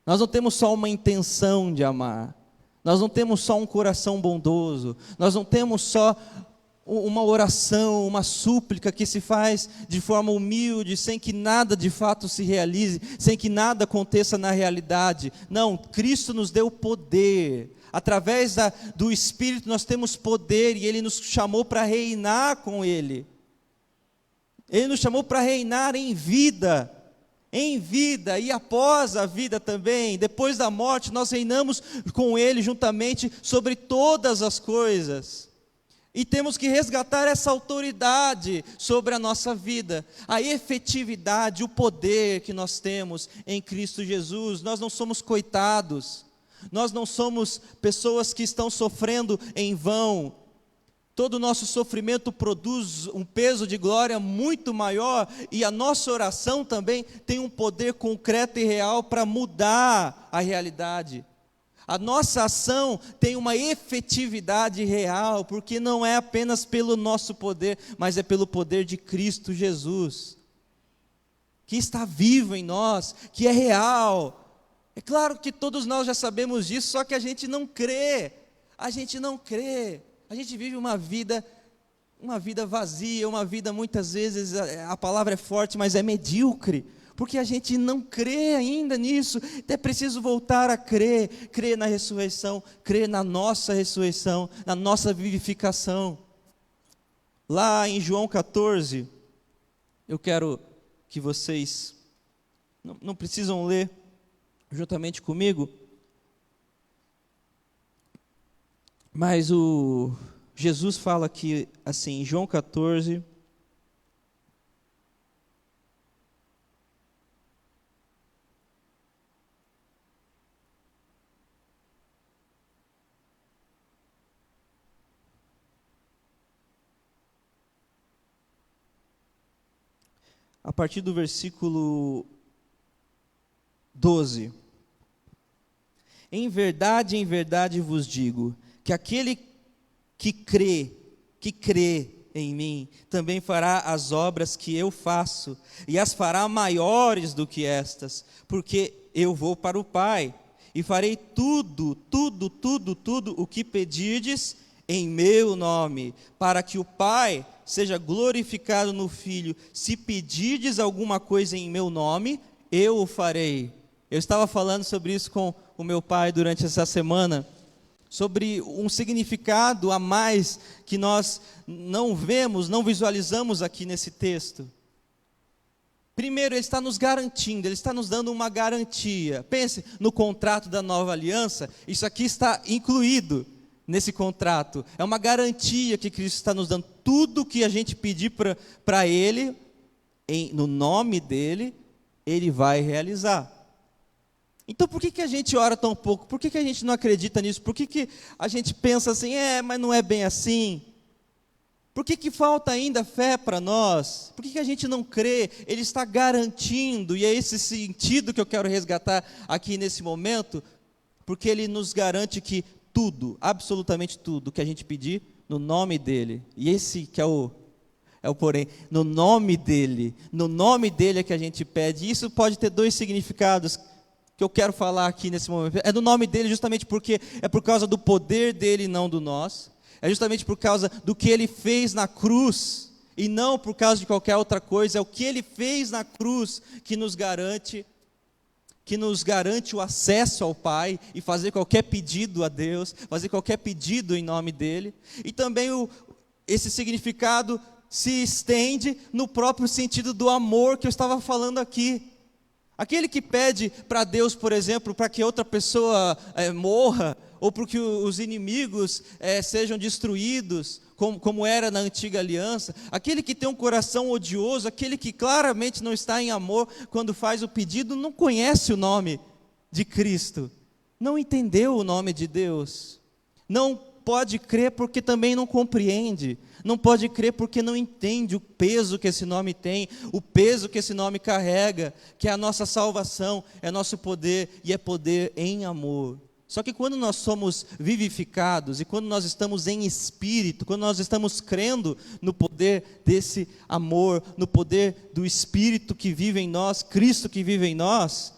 Speaker 3: Nós não temos só uma intenção de amar, nós não temos só um coração bondoso, nós não temos só uma oração, uma súplica que se faz de forma humilde, sem que nada de fato se realize, sem que nada aconteça na realidade. Não, Cristo nos deu poder. Através do Espírito nós temos poder, e Ele nos chamou para reinar com Ele. Ele nos chamou para reinar em vida e após a vida também. Depois da morte nós reinamos com Ele juntamente sobre todas as coisas, e temos que resgatar essa autoridade sobre a nossa vida, a efetividade, o poder que nós temos em Cristo Jesus. Nós não somos coitados, nós não somos pessoas que estão sofrendo em vão. Todo o nosso sofrimento produz um peso de glória muito maior, e a nossa oração também tem um poder concreto e real para mudar a realidade. A nossa ação tem uma efetividade real, porque não é apenas pelo nosso poder, mas é pelo poder de Cristo Jesus, que está vivo em nós, que é real. É claro que todos nós já sabemos disso, só que a gente não crê. A gente vive uma vida vazia, uma vida muitas vezes, a palavra é forte, mas é medíocre, porque a gente não crê ainda nisso. É preciso voltar a crer na ressurreição, crer na nossa ressurreição, na nossa vivificação. Lá em João 14, eu quero que vocês, não precisam ler juntamente comigo, mas Jesus fala aqui assim, em João 14, a partir do versículo 12. Em verdade vos digo, que aquele que crê em mim, também fará as obras que eu faço, e as fará maiores do que estas, porque eu vou para o Pai, e farei tudo o que pedirdes em meu nome, para que o Pai seja glorificado no Filho. Se pedirdes alguma coisa em meu nome, eu o farei. Eu estava falando sobre isso com o meu pai durante essa semana, sobre um significado a mais que nós não vemos, não visualizamos aqui nesse texto. Primeiro, ele está nos garantindo, ele está nos dando uma garantia. Pense no contrato da nova aliança, isso aqui está incluído nesse contrato. É uma garantia que Cristo está nos dando. Tudo que a gente pedir para Ele, no nome dEle, Ele vai realizar. Então por que a gente ora tão pouco? Por que a gente não acredita nisso? Por que a gente pensa assim, mas não é bem assim? Por que falta ainda fé para nós? Por que a gente não crê? Ele está garantindo, e é esse sentido que eu quero resgatar aqui nesse momento, porque Ele nos garante que tudo, absolutamente tudo que a gente pedir, no nome dEle, e esse que é o porém, no nome dEle é que a gente pede. E isso pode ter dois significados que eu quero falar aqui nesse momento. É do nome dEle justamente porque é por causa do poder dEle e não do nosso. É justamente por causa do que Ele fez na cruz, e não por causa de qualquer outra coisa. É o que Ele fez na cruz que nos garante o acesso ao Pai e fazer qualquer pedido a Deus, fazer qualquer pedido em nome dEle. E também esse significado se estende no próprio sentido do amor que eu estava falando aqui. Aquele que pede para Deus, por exemplo, para que outra pessoa morra, ou para que os inimigos sejam destruídos, como era na antiga aliança, aquele que tem um coração odioso, aquele que claramente não está em amor, quando faz o pedido, não conhece o nome de Cristo, não entendeu o nome de Deus, não pode crer porque também não compreende, não pode crer porque não entende o peso que esse nome tem, o peso que esse nome carrega, que é a nossa salvação, é nosso poder, e é poder em amor. Só que quando nós somos vivificados, e quando nós estamos em espírito, quando nós estamos crendo no poder desse amor, no poder do Espírito que vive em nós, Cristo que vive em nós,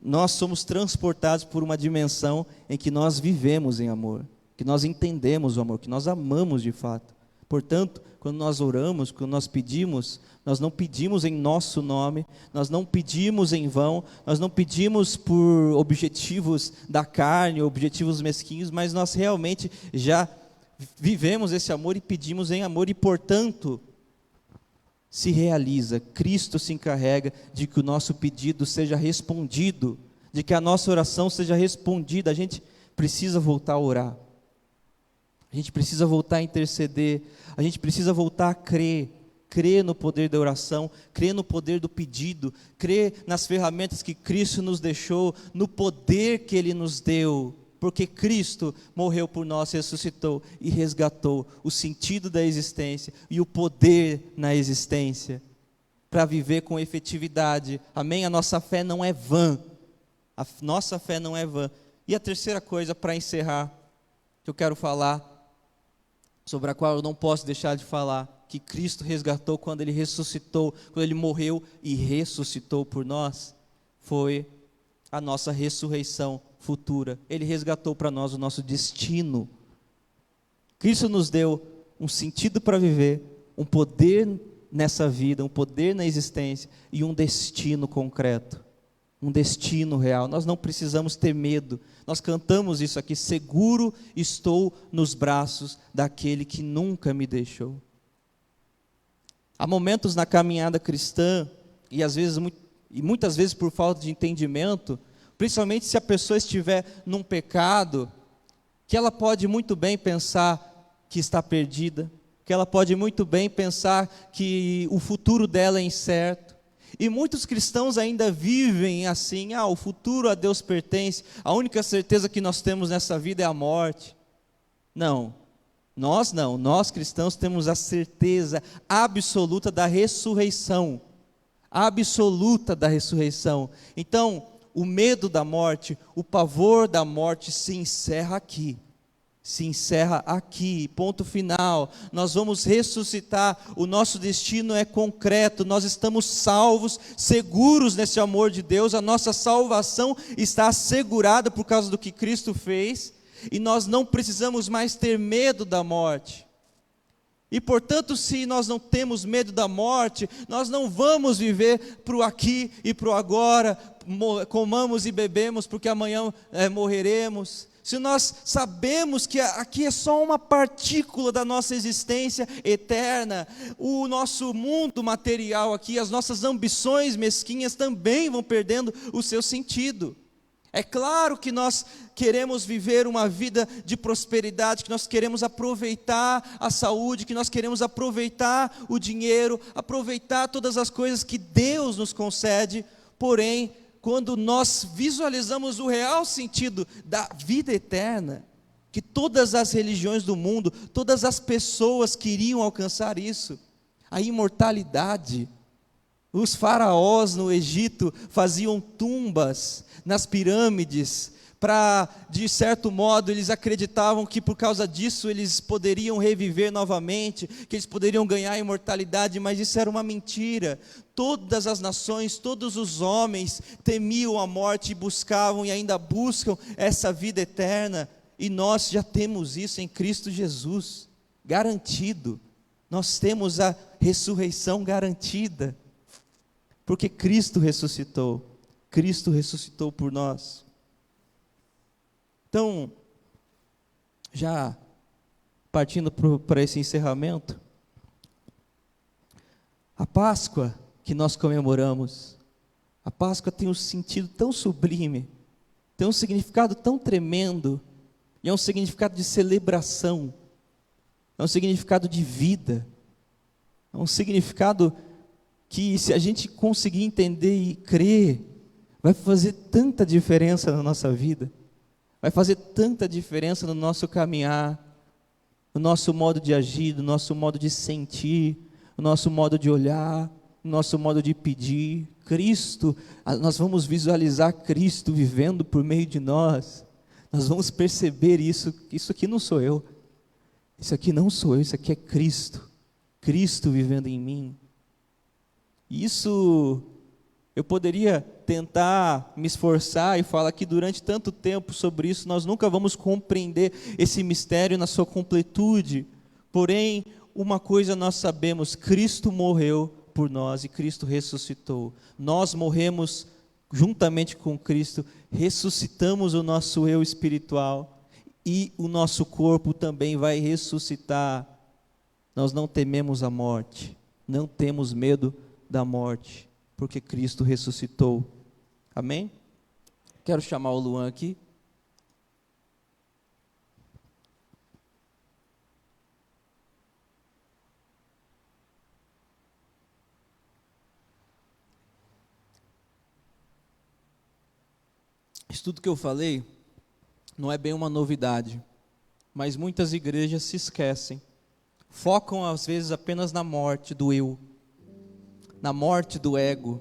Speaker 3: nós somos transportados por uma dimensão em que nós vivemos em amor, que nós entendemos o amor, que nós amamos de fato. Portanto, quando nós oramos, quando nós pedimos, nós não pedimos em nosso nome, nós não pedimos em vão, nós não pedimos por objetivos da carne, objetivos mesquinhos, mas nós realmente já vivemos esse amor e pedimos em amor, e portanto, se realiza, Cristo se encarrega de que o nosso pedido seja respondido, de que a nossa oração seja respondida. A gente precisa voltar a orar. A gente precisa voltar a interceder, a gente precisa voltar a crer no poder da oração, crer no poder do pedido, crer nas ferramentas que Cristo nos deixou, no poder que Ele nos deu, porque Cristo morreu por nós, ressuscitou e resgatou o sentido da existência e o poder na existência, para viver com efetividade, amém? A nossa fé não é vã, a nossa fé não é vã. E a terceira coisa, para encerrar, que eu quero falar, sobre a qual eu não posso deixar de falar, que Cristo resgatou quando Ele ressuscitou, quando Ele morreu e ressuscitou por nós, foi a nossa ressurreição futura. Ele resgatou para nós o nosso destino. Cristo nos deu um sentido para viver, um poder nessa vida, um poder na existência e um destino concreto, um destino real. Nós não precisamos ter medo. Nós cantamos isso aqui: seguro estou nos braços daquele que nunca me deixou. Há momentos na caminhada cristã, e muitas vezes por falta de entendimento, principalmente se a pessoa estiver num pecado, que ela pode muito bem pensar que está perdida, que ela pode muito bem pensar que o futuro dela é incerto. E muitos cristãos ainda vivem assim: o futuro a Deus pertence, a única certeza que nós temos nessa vida é a morte. Não, nós cristãos temos a certeza absoluta da ressurreição. absoluta da ressurreição. Então, o medo da morte, o pavor da morte se encerra aqui. Se encerra aqui, ponto final. Nós vamos ressuscitar, o nosso destino é concreto, nós estamos salvos, seguros nesse amor de Deus, a nossa salvação está assegurada por causa do que Cristo fez, e nós não precisamos mais ter medo da morte. E portanto, se nós não temos medo da morte, nós não vamos viver para o aqui e para o agora, comamos e bebemos, porque amanhã morreremos. Se nós sabemos que aqui é só uma partícula da nossa existência eterna, o nosso mundo material aqui, as nossas ambições mesquinhas também vão perdendo o seu sentido. É claro que nós queremos viver uma vida de prosperidade, que nós queremos aproveitar a saúde, que nós queremos aproveitar o dinheiro, aproveitar todas as coisas que Deus nos concede, porém, quando nós visualizamos o real sentido da vida eterna, que todas as religiões do mundo, todas as pessoas queriam alcançar isso, a imortalidade. Os faraós no Egito faziam tumbas nas pirâmides, de certo modo, eles acreditavam que por causa disso eles poderiam reviver novamente, que eles poderiam ganhar a imortalidade, mas isso era uma mentira. Todas as nações, todos os homens temiam a morte e buscavam e ainda buscam essa vida eterna, e nós já temos isso em Cristo Jesus, garantido. Nós temos a ressurreição garantida, porque Cristo ressuscitou por nós. Então, já partindo para esse encerramento, a Páscoa que nós comemoramos, a Páscoa tem um sentido tão sublime, tem um significado tão tremendo, e é um significado de celebração, é um significado de vida, é um significado que, se a gente conseguir entender e crer, vai fazer tanta diferença na nossa vida, vai fazer tanta diferença no nosso caminhar, no nosso modo de agir, no nosso modo de sentir, no nosso modo de olhar, no nosso modo de pedir. Cristo, nós vamos visualizar Cristo vivendo por meio de nós, nós vamos perceber isso aqui não sou eu, isso aqui não sou eu, isso aqui é Cristo, Cristo vivendo em mim. Isso eu poderia tentar me esforçar e falar que durante tanto tempo sobre isso, nós nunca vamos compreender esse mistério na sua completude. Porém, uma coisa nós sabemos: Cristo morreu por nós e Cristo ressuscitou. Nós morremos juntamente com Cristo, ressuscitamos o nosso eu espiritual e o nosso corpo também vai ressuscitar. Nós não tememos a morte, não temos medo da morte, porque Cristo ressuscitou. Amém? Quero chamar o Luan aqui. Isso tudo que eu falei não é bem uma novidade, mas muitas igrejas se esquecem, focam às vezes apenas na morte do eu, na morte do ego,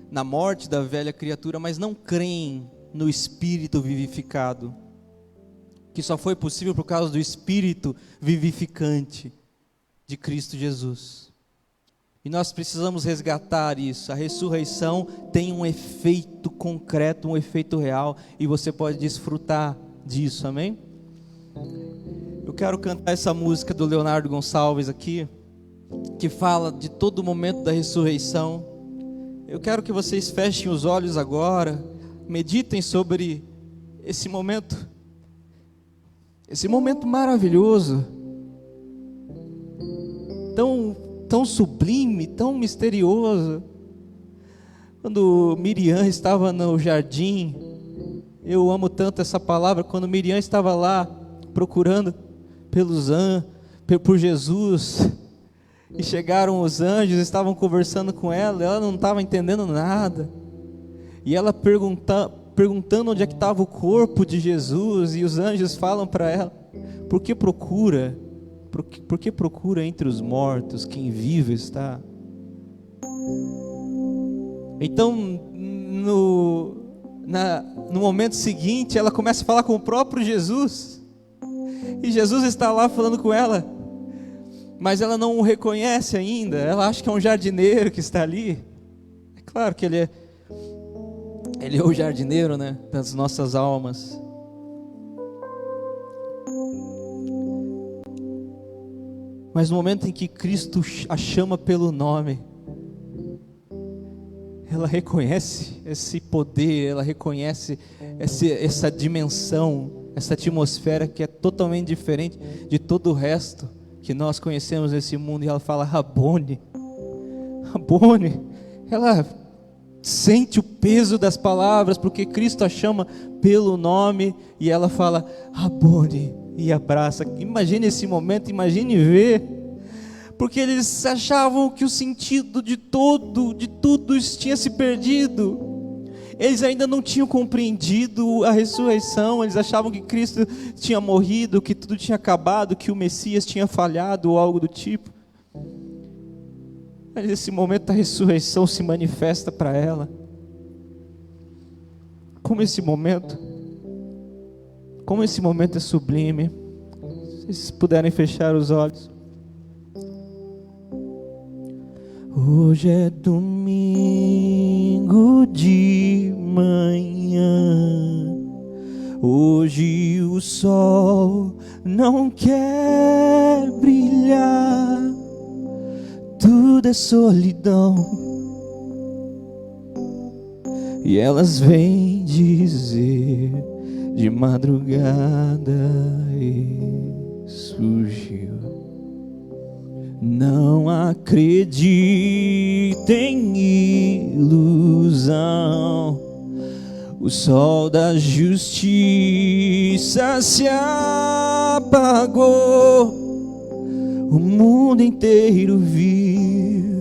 Speaker 3: na morte da velha criatura, mas não creem no Espírito vivificado, que só foi possível por causa do Espírito vivificante de Cristo Jesus. E nós precisamos resgatar isso. A ressurreição tem um efeito concreto, um efeito real, e você pode desfrutar disso, amém? Eu quero cantar essa música do Leonardo Gonçalves aqui, que fala de todo o momento da ressurreição. Eu quero que vocês fechem os olhos agora, meditem sobre esse momento maravilhoso, tão sublime, tão misterioso. Quando Miriam estava no jardim, eu amo tanto essa palavra, quando Miriam estava lá procurando por Jesus, e chegaram os anjos, estavam conversando com ela não estava entendendo nada, e ela perguntando onde é que estava o corpo de Jesus, e os anjos falam para ela: por que procura entre os mortos quem vivo está? Então, no momento seguinte, ela começa a falar com o próprio Jesus. E Jesus está lá falando com ela, mas ela não o reconhece ainda. Ela acha que é um jardineiro que está ali. É claro que ele é o jardineiro, né, das nossas almas. Mas no momento em que Cristo a chama pelo nome, ela reconhece esse poder, ela reconhece essa dimensão, essa atmosfera que é totalmente diferente de todo o resto que nós conhecemos nesse mundo. E ela fala: Rabone, Rabone. Ela sente o peso das palavras, porque Cristo a chama pelo nome, e ela fala: Rabone, e abraça. Imagine esse momento, imagine ver, porque eles achavam que o sentido de tudo tinha se perdido. Eles ainda não tinham compreendido a ressurreição. Eles achavam que Cristo tinha morrido, que tudo tinha acabado, que o Messias tinha falhado ou algo do tipo. Mas nesse momento a ressurreição se manifesta para ela. Como esse momento é sublime. Se vocês puderem fechar os olhos. Hoje é domingo de manhã. Hoje o sol não quer brilhar. Tudo é solidão. E elas vêm dizer: de madrugada surgiu. Não acredite em ilusão. O sol da justiça se apagou. O mundo inteiro viu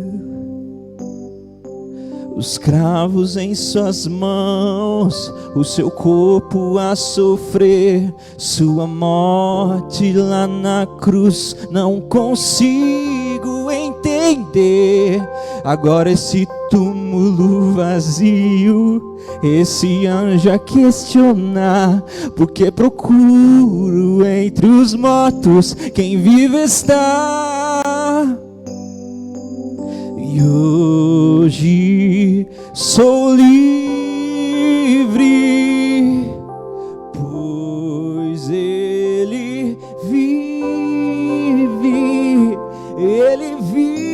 Speaker 3: os cravos em suas mãos, o seu corpo a sofrer, sua morte lá na cruz. Não consigo entender agora esse túmulo vazio, esse anjo a questionar, porque procuro entre os mortos quem vive está. E hoje sou livre, pois Ele vive, Ele vive,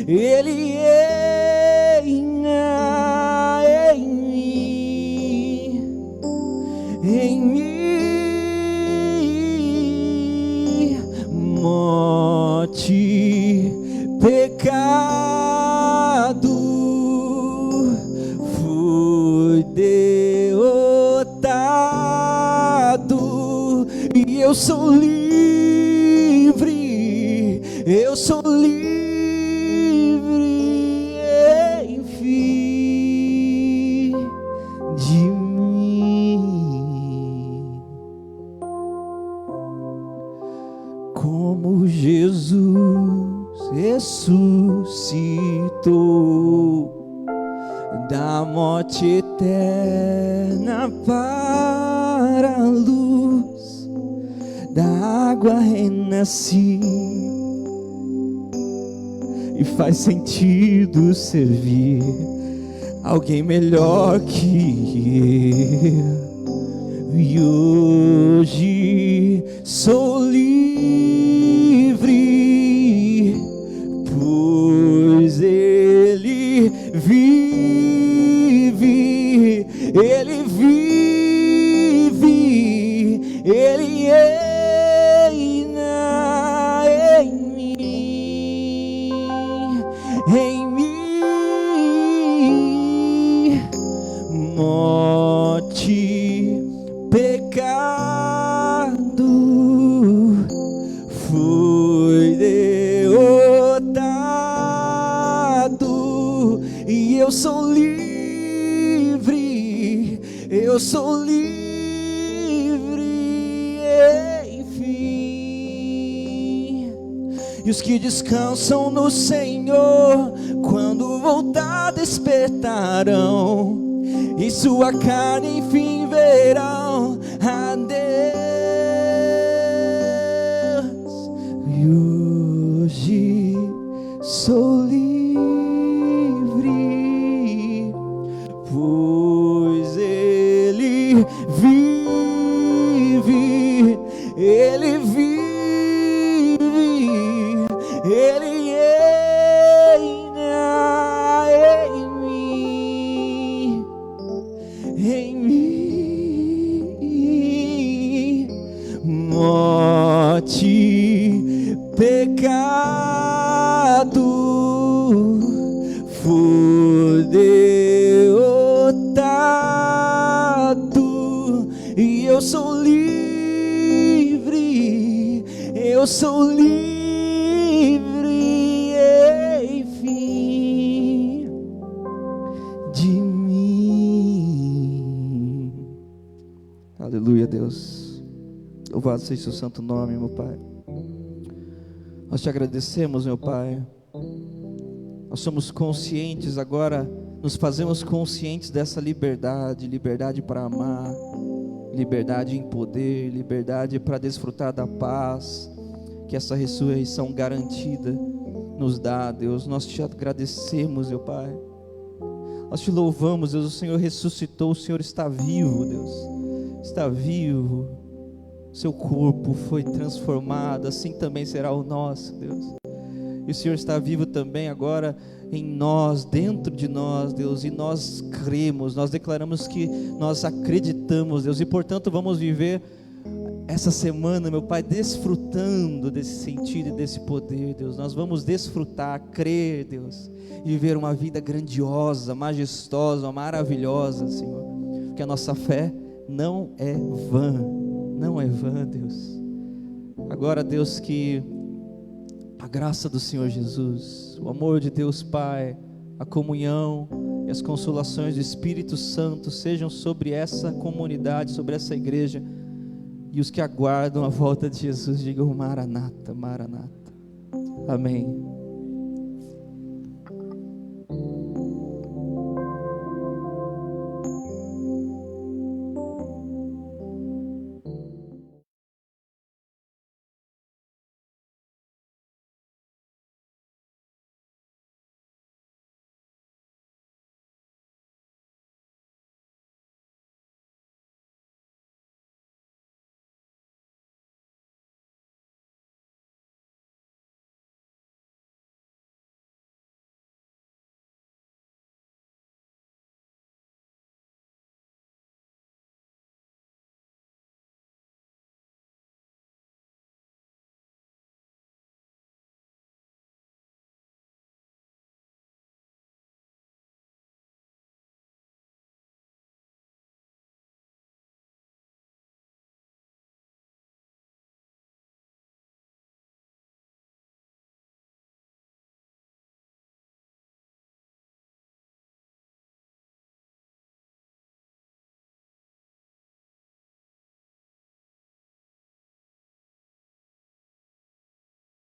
Speaker 3: Ele é em mim, morte, pecado foi derrotado, e eu sou livre, eu sou livre, enfim, de mim. Como Jesus ressuscitou da morte eterna para a luz, da água renasci, e faz sentido servir alguém melhor que eu. E hoje sou livre, pois Ele vive, Ele vive, Ele reina em mim, morte, pecado foi derrotado, e eu sou livre, eu sou livre, enfim, E os que descansam no Senhor, quando voltar despertarão, e sua carne enfim verão a Deus. E hoje sou livre, pois Ele vive, Ele vive, Ele reina em mim, morte, pecado foi derrotado, e eu sou livre, eu sou livre, enfim, de mim. Aleluia, Deus. Louvado seja o seu santo nome, meu Pai. Nós te agradecemos, meu Pai. Nós somos conscientes agora, nos fazemos conscientes dessa liberdade, liberdade para amar, liberdade em poder, liberdade para desfrutar da paz que essa ressurreição garantida nos dá, Deus. Nós te agradecemos, meu Pai. Nós te louvamos, Deus. O Senhor ressuscitou, o Senhor está vivo, Deus. Está vivo. Seu corpo foi transformado, assim também será o nosso, Deus. E o Senhor está vivo também agora em nós, dentro de nós, Deus, e nós cremos, nós declaramos que nós acreditamos, Deus, e portanto vamos viver essa semana, meu Pai, desfrutando desse sentido e desse poder, Deus. Nós vamos desfrutar, crer, Deus, e viver uma vida grandiosa, majestosa, maravilhosa, Senhor, porque a nossa fé não é vã, não é vã, Deus. Agora, Deus, que a graça do Senhor Jesus, o amor de Deus Pai, a comunhão e as consolações do Espírito Santo sejam sobre essa comunidade, sobre essa igreja, e os que aguardam a volta de Jesus digam Maranata, Maranata. Amém.